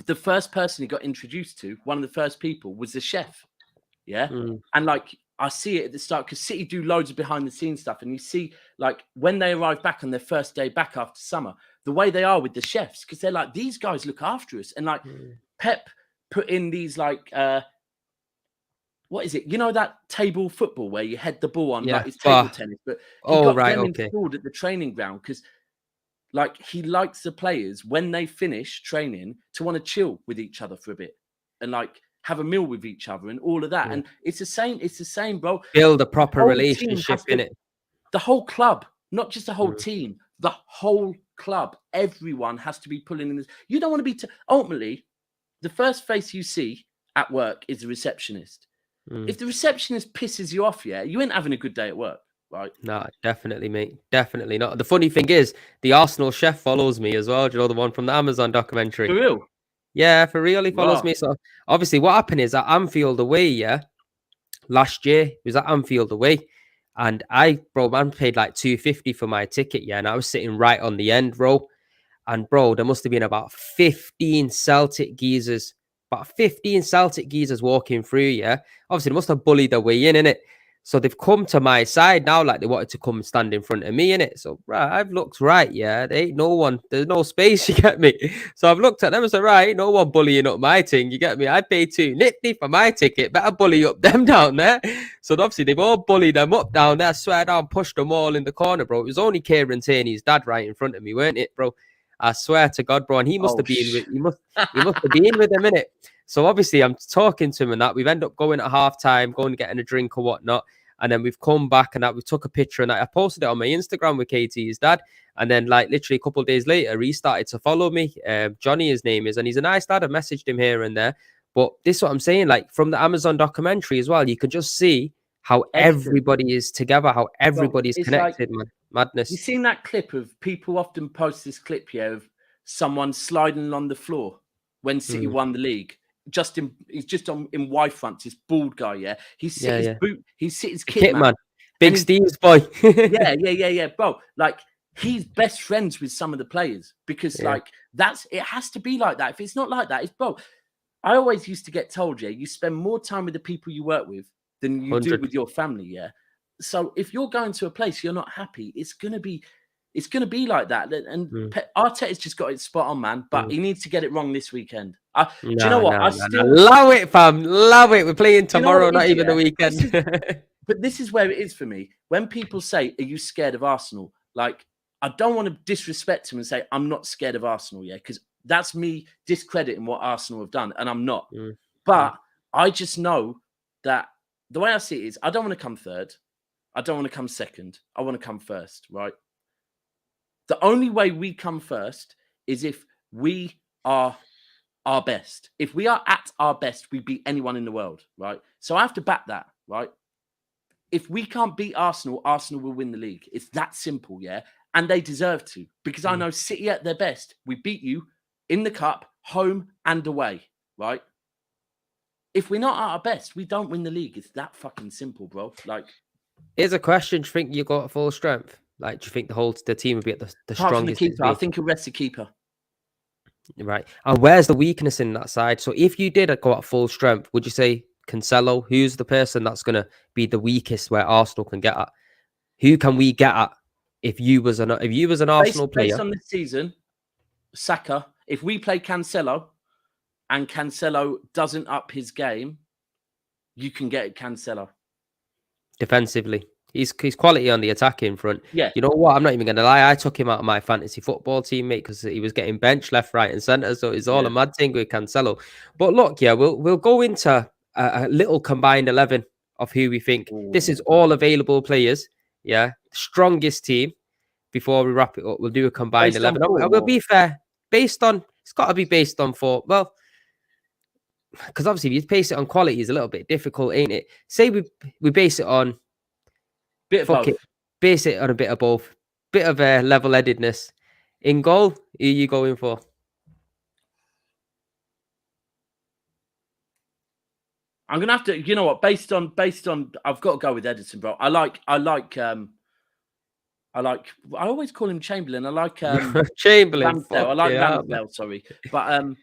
the first person he got introduced to, one of the first people, was the chef. Yeah, and like I see it at the start because City do loads of behind the scenes stuff, and you see like when they arrive back on their first day back after summer, the way they are with the chefs because they're like these guys look after us, and like Pep put in these like what is it? You know that table football where you head the ball on like it's table tennis, but he
Oh,
got
right,
them
okay.
installed at the training ground because like he likes the players when they finish training to want to chill with each other for a bit and like have a meal with each other and all of that.
Yeah.
And it's the same, bro.
Build a
The
proper
whole team
relationship
has
in
to,
it.
the whole club, not just the whole team, the whole club, everyone has to be pulling in this. You don't want to be ultimately the first face you see at work is the receptionist. If the receptionist pisses you off, yeah, you ain't having a good day at work, right?
No, definitely, mate. Definitely not. The funny thing is, the Arsenal chef follows me as well. Do you know the one from the Amazon documentary?
For real.
Yeah, for real, he follows
Wow.
me. So obviously, what happened is at Anfield away, yeah, last year it was at Anfield away, and man paid like 250 for my ticket, yeah, and I was sitting right on the end row. And bro, there must have been about 15 Celtic geezers, walking through. Yeah, obviously they must have bullied their way in it. So they've come to my side now, like they wanted to come and stand in front of me in it. So right, I've looked right. Yeah, there ain't no one. There's no space. You get me? So I've looked at them and said, right, ain't no one bullying up my thing. You get me? I paid 250 for my ticket. Better bully up them down there. So obviously they've all bullied them up down there. I swear down, pushed them all in the corner, bro. It was only Kieran Tierney's dad right in front of me, weren't it, bro? I swear to God, bro. And he must have been with he must have been with him in it. So obviously I'm talking to him and that. We've ended up going at halftime, going and getting a drink or whatnot. And then we've come back and that we took a picture and I posted it on my Instagram with KT's dad. And then like literally a couple of days later, he started to follow me. Johnny, his name is, and he's a nice lad. I messaged him here and there. But this is what I'm saying, like from the Amazon documentary as well, you can just see how everybody is together, how everybody's connected, man. Madness.
You seen that clip of people often post this clip here of someone sliding on the floor when City won the league. He's just in Y front, this bald guy, yeah. He's sit his boot, he's sit his kit man.
Big Steve's boy.
yeah, bro. Like he's best friends with some of the players because like it has to be like that. If it's not like that, it's bro. I always used to get told, yeah, you spend more time with the people you work with than you
100.
do with your family, yeah. So if you're going to a place you're not happy, it's gonna be like that. And Arteta's just got it spot on, man. But he needs to get it wrong this weekend. Do you know what? I still
love it, fam. Love it. We're playing tomorrow, not even the weekend.
But this is where it is for me. When people say, "Are you scared of Arsenal?" Like, I don't want to disrespect him and say I'm not scared of Arsenal, yeah, because that's me discrediting what Arsenal have done, and I'm not. But I just know that the way I see it is, I don't want to come third. I don't want to come second. I want to come first, right? The only way we come first is if we are our best. If we are at our best, we beat anyone in the world, right? So I have to back that, right? If we can't beat Arsenal, Arsenal will win the league. It's that simple, yeah? And they deserve to, because I know City at their best. We beat you in the cup, home and away, right? If we're not at our best, we don't win the league. It's that fucking simple, bro. Like,
here's a question: do you think you got full strength? Like, do you think the team would be at the
apart from the
strongest?
keeper, I think he'll rest the keeper.
Right. And where's the weakness in that side? So if you did go at full strength, would you say Cancelo? Who's the person that's going to be the weakest where Arsenal can get at? Who can we get at if you was an Arsenal player?
Based on this season, Saka. If we play Cancelo and Cancelo doesn't up his game, you can get Cancelo.
defensively. He's quality on the attacking front.
Yeah.
You know what? I'm not even going to lie. I took him out of my fantasy football team, mate, because he was getting benched left, right, and centre. So it's all a mad thing with Cancelo. But look, yeah, we'll go into a little combined 11 of who we think. This is all available players. Yeah, strongest team. Before we wrap it up, we'll do a combined 11. And we'll be fair. It's got to be based on form. Well, because obviously if you base it on quality, is a little bit difficult, ain't it? Say we base it on base it on a bit of both, bit of a level-headedness. In goal, who are you going for?
I'm gonna have to, you know what? Based on, I've got to go with Edison, bro. I always call him Chamberlain. I like
Chamberlain.
Ramsdale. I like Ramsdale. Sorry, but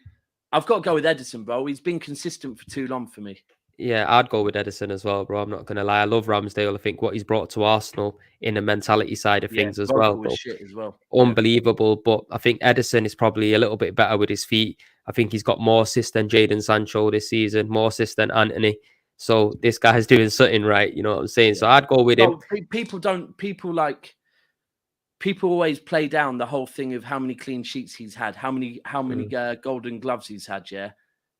I've got to go with Edison, bro. He's been consistent for too long for me.
Yeah, I'd go with Edison as well, bro. I'm not gonna lie. I love Ramsdale. I think what he's brought to Arsenal in the mentality side of things as well, bro.
Shit as well.
Unbelievable. But I think Edison is probably a little bit better with his feet. I think he's got more assists than Jadon Sancho this season, more assists than Anthony. So this guy's doing something right. You know what I'm saying? Yeah. So I'd go with him.
People always play down the whole thing of how many clean sheets he's had, how many golden gloves he's had. Yeah,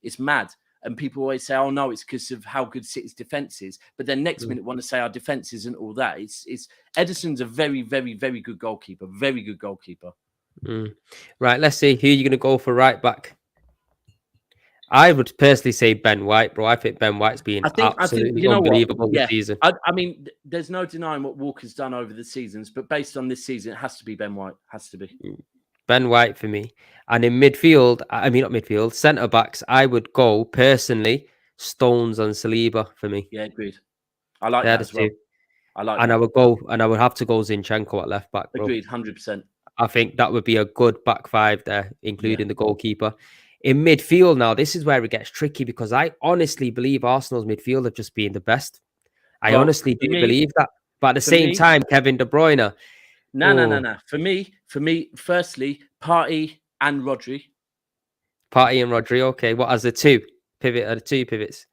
it's mad. And people always say, "Oh no, it's because of how good City's defense is." But then next minute want to say our defense isn't all that. It's Edison's a very, very, very good goalkeeper. Very good goalkeeper.
Right, let's see who you're going to go for right back. I would personally say Ben White, bro. I think Ben White's been absolutely unbelievable this season.
I mean, there's no denying what Walker's done over the seasons, but based on this season, it has to be Ben White. Has to be.
Ben White for me. And in midfield, centre backs, I would go personally Stones and Saliba for me.
Yeah, agreed. I like that as well.
I would have to go Zinchenko at left back, bro.
Agreed, 100%.
I think that would be a good back five there, including the goalkeeper. In midfield now, this is where it gets tricky because I honestly believe Arsenal's midfield have just been the best. I honestly do believe that. But at the same time, Kevin De Bruyne.
No. For me, firstly, Partey and Rodri.
Okay. What as the two pivots?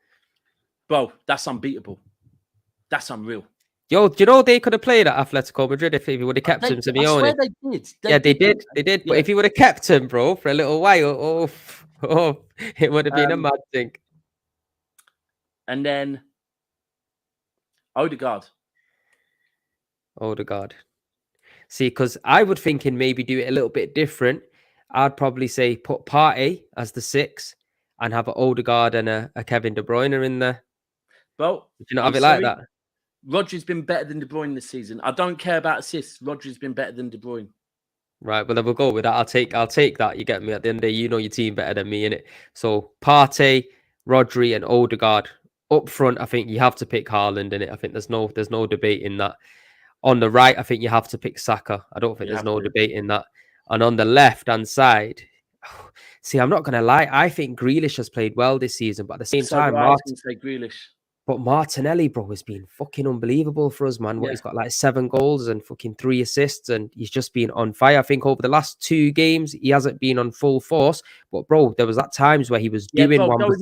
Bro, that's unbeatable. That's unreal.
Yo, do you know they could have played at Atletico Madrid if he would have kept him, Simeone?
I swear they did.
They did. Yeah. But if he would have kept him, bro, for a little while, it would have been a mad thing.
And then Odegaard.
See, because I would think maybe do it a little bit different. I'd probably say put Partey as the 6 and have an Odegaard and a Kevin De Bruyne in there.
Well,
do you not have it like that?
Rodri's been better than De Bruyne this season. I don't care about assists. Rodri's been better than De Bruyne.
Right, well, then we'll go with that. I'll take that. You get me? At the end of the day, you know your team better than me, innit? So Partey, Rodri, and Odegaard up front. I think you have to pick Haaland, innit? I think there's no debate in that. On the right, I think you have to pick Saka. I don't think there's no debate in that. And on the left-hand side, see, I'm not going to lie. I think Grealish has played well this season, but at the same time, Martinelli, bro, has been fucking unbelievable for us, man. He's got like 7 goals and fucking 3 assists, and he's just been on fire. I think over the last 2 games, he hasn't been on full force, but bro, there was that times where he was doing one.
Go with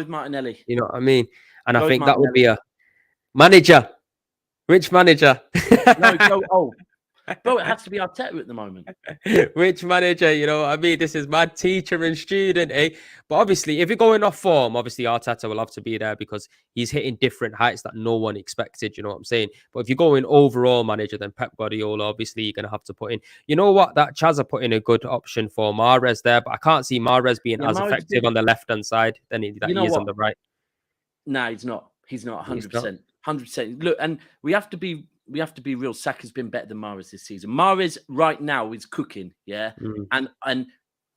Martinelli.
You know what I mean? And I think that would be a manager. Which manager?
Bro, it has to be Arteta at the moment.
Which manager? You know what I mean? This is my teacher and student, eh? But obviously, if you're going off form, obviously Arteta will have to be there because he's hitting different heights that no one expected. You know what I'm saying? But if you're going overall manager, then Pep Guardiola, obviously, you're going to have to put in. You know what? That Chazza put in a good option for Mahrez there, but I can't see Mahrez being as effective on the left-hand side than he is on the right.
No, he's not. He's not 100%. 100%. Look, and we have to be real. Saka's been better than Mahrez this season. Mahrez right now is cooking, yeah? And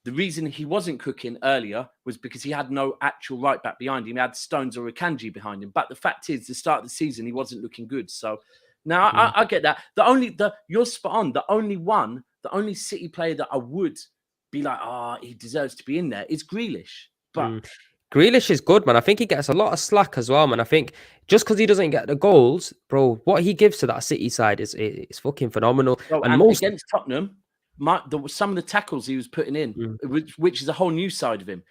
the reason he wasn't cooking earlier was because he had no actual right back behind him. He had Stones or Akanji behind him. But the fact is, the start of the season, he wasn't looking good. So now I get that. You're spot on. The only City player that I would be like, he deserves to be in there is Grealish. But
Grealish is good, man. I think he gets a lot of slack as well, man. I think just because he doesn't get the goals, bro, what he gives to that City side is fucking phenomenal.
Bro, and against Tottenham, some of the tackles he was putting in, which is a whole new side of him.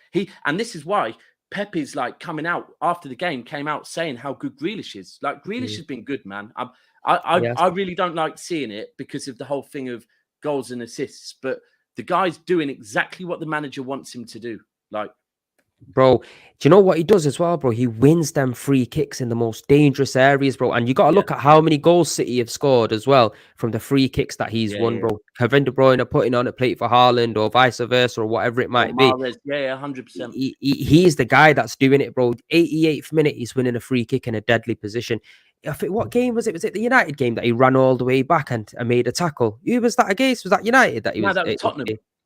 And this is why Pep is like coming out after the game, came out saying how good Grealish is. Like Grealish has been good, man. I really don't like seeing it because of the whole thing of goals and assists, but the guy's doing exactly what the manager wants him to do. Like,
bro, do you know what he does as well, bro? He wins them free kicks in the most dangerous areas, bro. And you got to look at how many goals City have scored as well from the free kicks that he's won, bro. Kevin De Bruyne putting on a plate for Haaland or vice versa or whatever it might be.
100%.
He's the guy that's doing it, bro. 88th minute, he's winning a free kick in a deadly position. What game was it? Was it the United game that he ran all the way back and made a tackle? Who was that against? Was that United that he was?
That was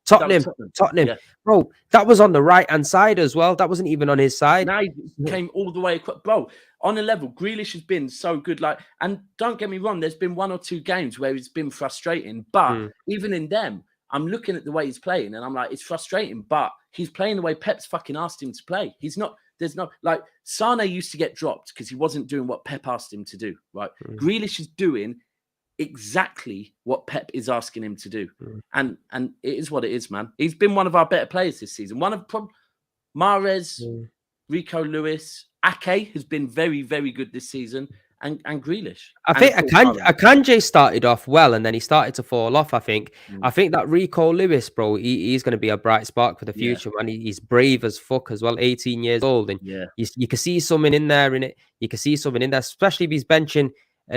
Tottenham.
Tottenham. Bro, that was on the right-hand side as well. That wasn't even on his side.
Now he came all the way across. Bro, on a level, Grealish has been so good. Like, and don't get me wrong, there's been 1 or 2 games where it's been frustrating. But even in them, I'm looking at the way he's playing and I'm like, it's frustrating, but he's playing the way Pep's fucking asked him to play. There's no, like, Sane used to get dropped because he wasn't doing what Pep asked him to do, right? Grealish is doing exactly what Pep is asking him to do. And it is what it is, man. He's been one of our better players this season. One of Mahrez, Rico Lewis, Ake has been very, very good this season. And Grealish.
I think Akanji started off well and then he started to fall off, I think. I think that Rico Lewis, bro, he's going to be a bright spark for the future, man. He's brave as fuck as well, 18 years old. And you can see something in there, innit? You can see something in there, especially if he's benching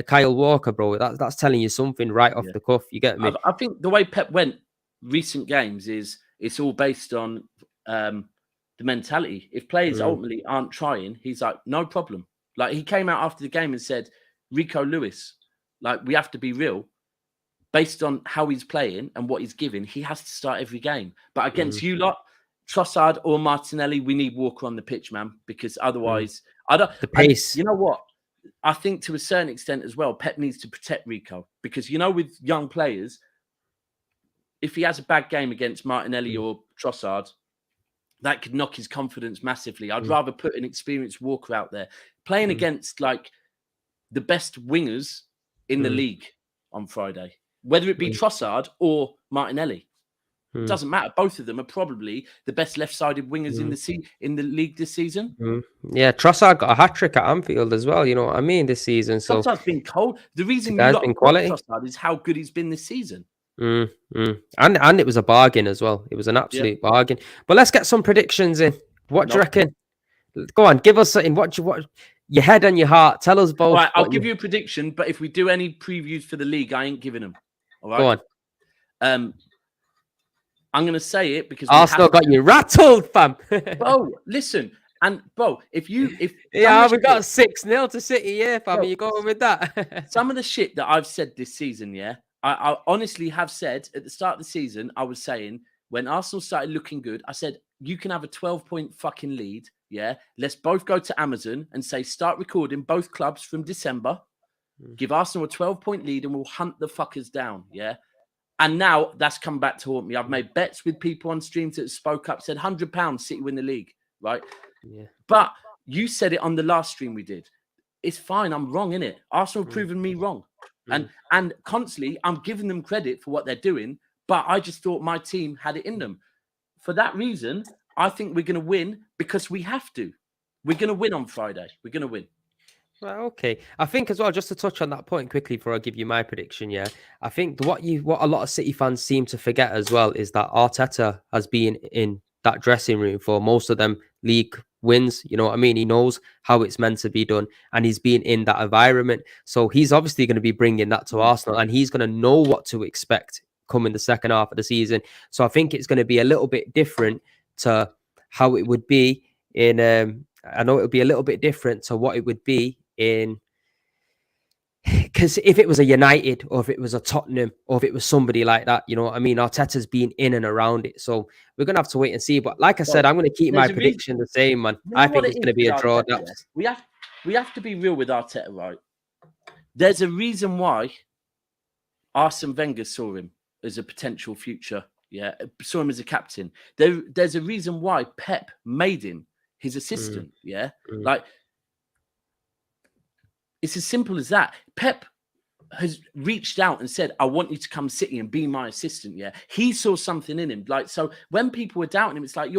Kyle Walker, bro. That's telling you something right off the cuff. You get me?
I think the way Pep went recent games is it's all based on the mentality. If players ultimately aren't trying, he's like, no problem. Like, he came out after the game and said, Rico Lewis, like, we have to be real. Based on how he's playing and what he's giving, he has to start every game. But against you lot, Trossard or Martinelli, we need Walker on the pitch, man, because otherwise,
the pace.
You know what? I think to a certain extent as well, Pep needs to protect Rico because, you know, with young players, if he has a bad game against Martinelli or Trossard, that could knock his confidence massively. I'd rather put an experienced Walker out there playing against like the best wingers in the league on Friday, whether it be Trossard or Martinelli. It doesn't matter. Both of them are probably the best left-sided wingers in the league this season.
Yeah, Trossard got a hat-trick at Anfield as well, you know what I mean, this season. So
Trossard's been cold. The reason you lot quality Trossard is how good he's been this season.
And it was a bargain as well. It was an absolute bargain. But let's get some predictions in. What do you reckon? Go on, give us something. What your head and your heart? Tell us both.
All right, I'll give you a prediction, but if we do any previews for the league, I ain't giving them. All right.
Go on.
I'm going to say it because
Arsenal got you rattled, fam.
Bro, listen. And, bro, if we
got 6-0 to City, fam. Bro, you going with that?
Some of the shit that I've said this season, I honestly have said at the start of the season, I was saying, when Arsenal started looking good, I said, you can have a 12-point fucking lead, Let's both go to Amazon and say, start recording both clubs from December. Give Arsenal a 12-point lead and we'll hunt the fuckers down, And now that's come back to haunt me. I've made bets with people on streams that spoke up, said £100 City win the league, right? Yeah. But you said it on the last stream we did. It's fine. I'm wrong, innit? Arsenal have proven me wrong. And constantly, I'm giving them credit for what they're doing, but I just thought my team had it in them. For that reason, I think we're going to win because we have to. We're going to win on Friday. We're going to win.
Right, okay. I think as well, just to touch on that point quickly before I give you my prediction, I think what a lot of City fans seem to forget as well is that Arteta has been in that dressing room for most of them league wins. You know what I mean? He knows how it's meant to be done and he's been in that environment. So he's obviously going to be bringing that to Arsenal and he's going to know what to expect coming the second half of the season. So I think it's going to be a little bit different to how it would be in... I know it would be a little bit different to what it would be in, because if it was a United or if it was a Tottenham or if it was somebody like that, you know what I mean? Arteta's been in and around it. So we're going to have to wait and see. But like I said, I'm going to keep my prediction the same, man. I think it's going to be a draw.
We have to be real with Arteta, right? There's a reason why Arsene Wenger saw him as a potential future. Saw him as a captain. There's a reason why Pep made him his assistant, Like, it's as simple as that. Pep has reached out and said, I want you to come City and be my assistant, He saw something in him. Like, so when people were doubting him, it's like,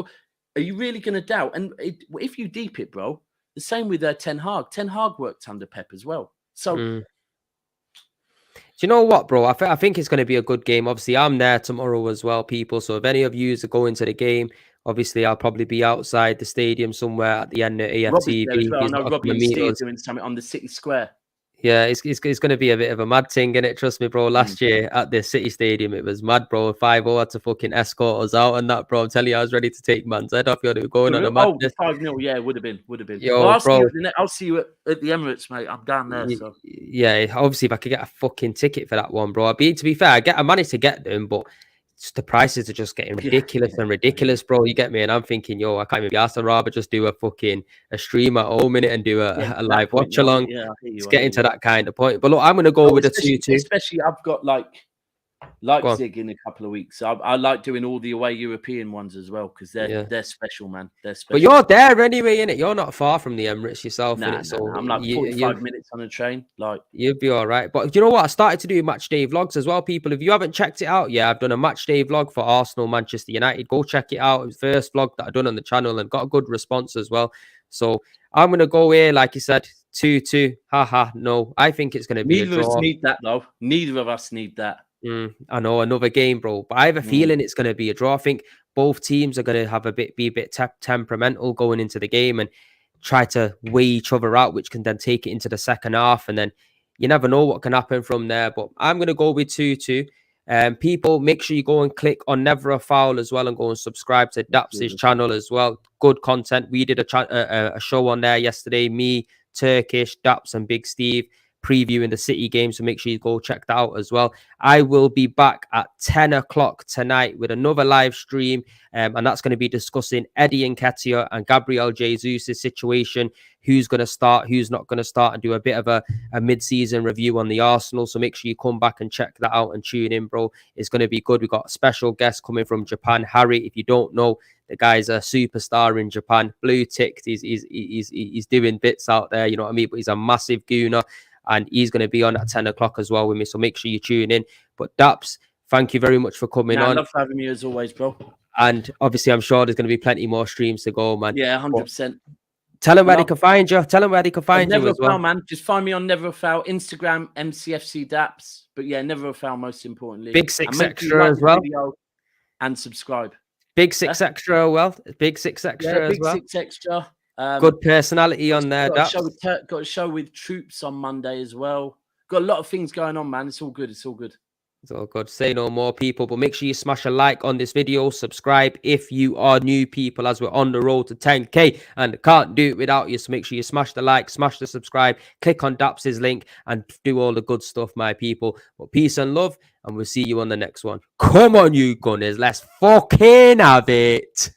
Are you really going to doubt? And if you deep it, bro, the same with Ten Hag. Ten Hag worked under Pep as well. So,
Do you know what, bro? I think it's going to be a good game. Obviously, I'm there tomorrow as well, people. So if any of you are going to the game, obviously I'll probably be outside the stadium somewhere at the end of
Robbie's
AFTV.
there as well. I
He's
know
got to
Robbie
come and
and
meet
Steve
us.
doing something on the City Square.
Yeah, it's going to be a bit of a mad thing, innit? Trust me, bro. Last year at the City Stadium, it was mad, bro. 5-0 had to fucking escort us out and that, bro. I'm telling you, I was ready to take man's head off. You're going on a
The
madness.
5-0, yeah, would have been. Well,
Yo,
I'll
bro.
I'll see you at the Emirates, mate. I'm down there. So
Yeah, obviously, if I could get a fucking ticket for that one, bro. To be fair, I managed to get them, but the prices are just getting ridiculous and ridiculous, bro. You get me? And I'm thinking, yo, I can't even be asked. I'd rather just do a stream at home in it and do a live watch along.
Yeah, I hear you.
It's getting to that kind of point. But look, I'm gonna go with a 2-2.
Especially, I've got Leipzig in a couple of weeks. So I like doing all the away European ones as well because they're special, man. They're special.
But you're there anyway, innit? You're not far from the Emirates yourself, innit?
So I'm like 45 minutes on a train.
You'd be all right. But you know what? I started to do match day vlogs as well, people. If you haven't checked it out, I've done a match day vlog for Arsenal, Manchester United. Go check it out. It was the first vlog that I've done on the channel and got a good response as well. So I'm gonna go here, like you said, 2-2. Haha, no. I think it's gonna be a draw.
Neither of us need that, though. Neither of us need that.
I know, another game, bro. But I have a feeling it's going to be a draw. I think both teams are going to be a bit temperamental going into the game and try to weigh each other out, which can then take it into the second half. And then you never know what can happen from there. But I'm going to go with 2-2. People, make sure you go and click on Never a Foul as well and go and subscribe to Daps' channel as well. Good content. We did a show on there yesterday. Me, Turkish, Daps, and Big Steve previewing the City game, so make sure you go check that out as well. I will be back at 10 o'clock tonight with another live stream, and that's going to be discussing Eddie Nketiah and Gabriel Jesus' situation, who's going to start, who's not going to start, and do a bit of a mid-season review on the Arsenal. So make sure you come back and check that out and tune in, bro. It's going to be good. We've got a special guest coming from Japan, Harry. If you don't know, the guy's a superstar in Japan, blue ticked. He's doing bits out there, you know what I mean? But he's a massive gooner. And he's going to be on at 10 o'clock as well with me. So make sure you tune in. But Daps, thank you very much for coming on.
I love having you as always, bro.
And obviously, I'm sure there's going to be plenty more streams to go, man.
Yeah, 100%.
Tell them where they can find you. Tell them where they can find you as well.
Man. Just find me on Never a Foul, Instagram, MCFC Daps. But yeah, Never a Foul, most importantly.
Big Six Extra as well.
And subscribe.
Big Six Extra, well. Big Six Extra as well.
Big Six Extra.
Good personality on there.
Got a show with Troops on Monday as well. Got a lot of things going on, man. It's all good. It's all good.
It's all good. Say no more, people. But make sure you smash a like on this video. Subscribe if you are new, people, as we're on the road to 10K and can't do it without you. So make sure you smash the like, smash the subscribe, click on Daps' link and do all the good stuff, my people. But peace and love, and we'll see you on the next one. Come on, you Gunners. Let's fucking have it.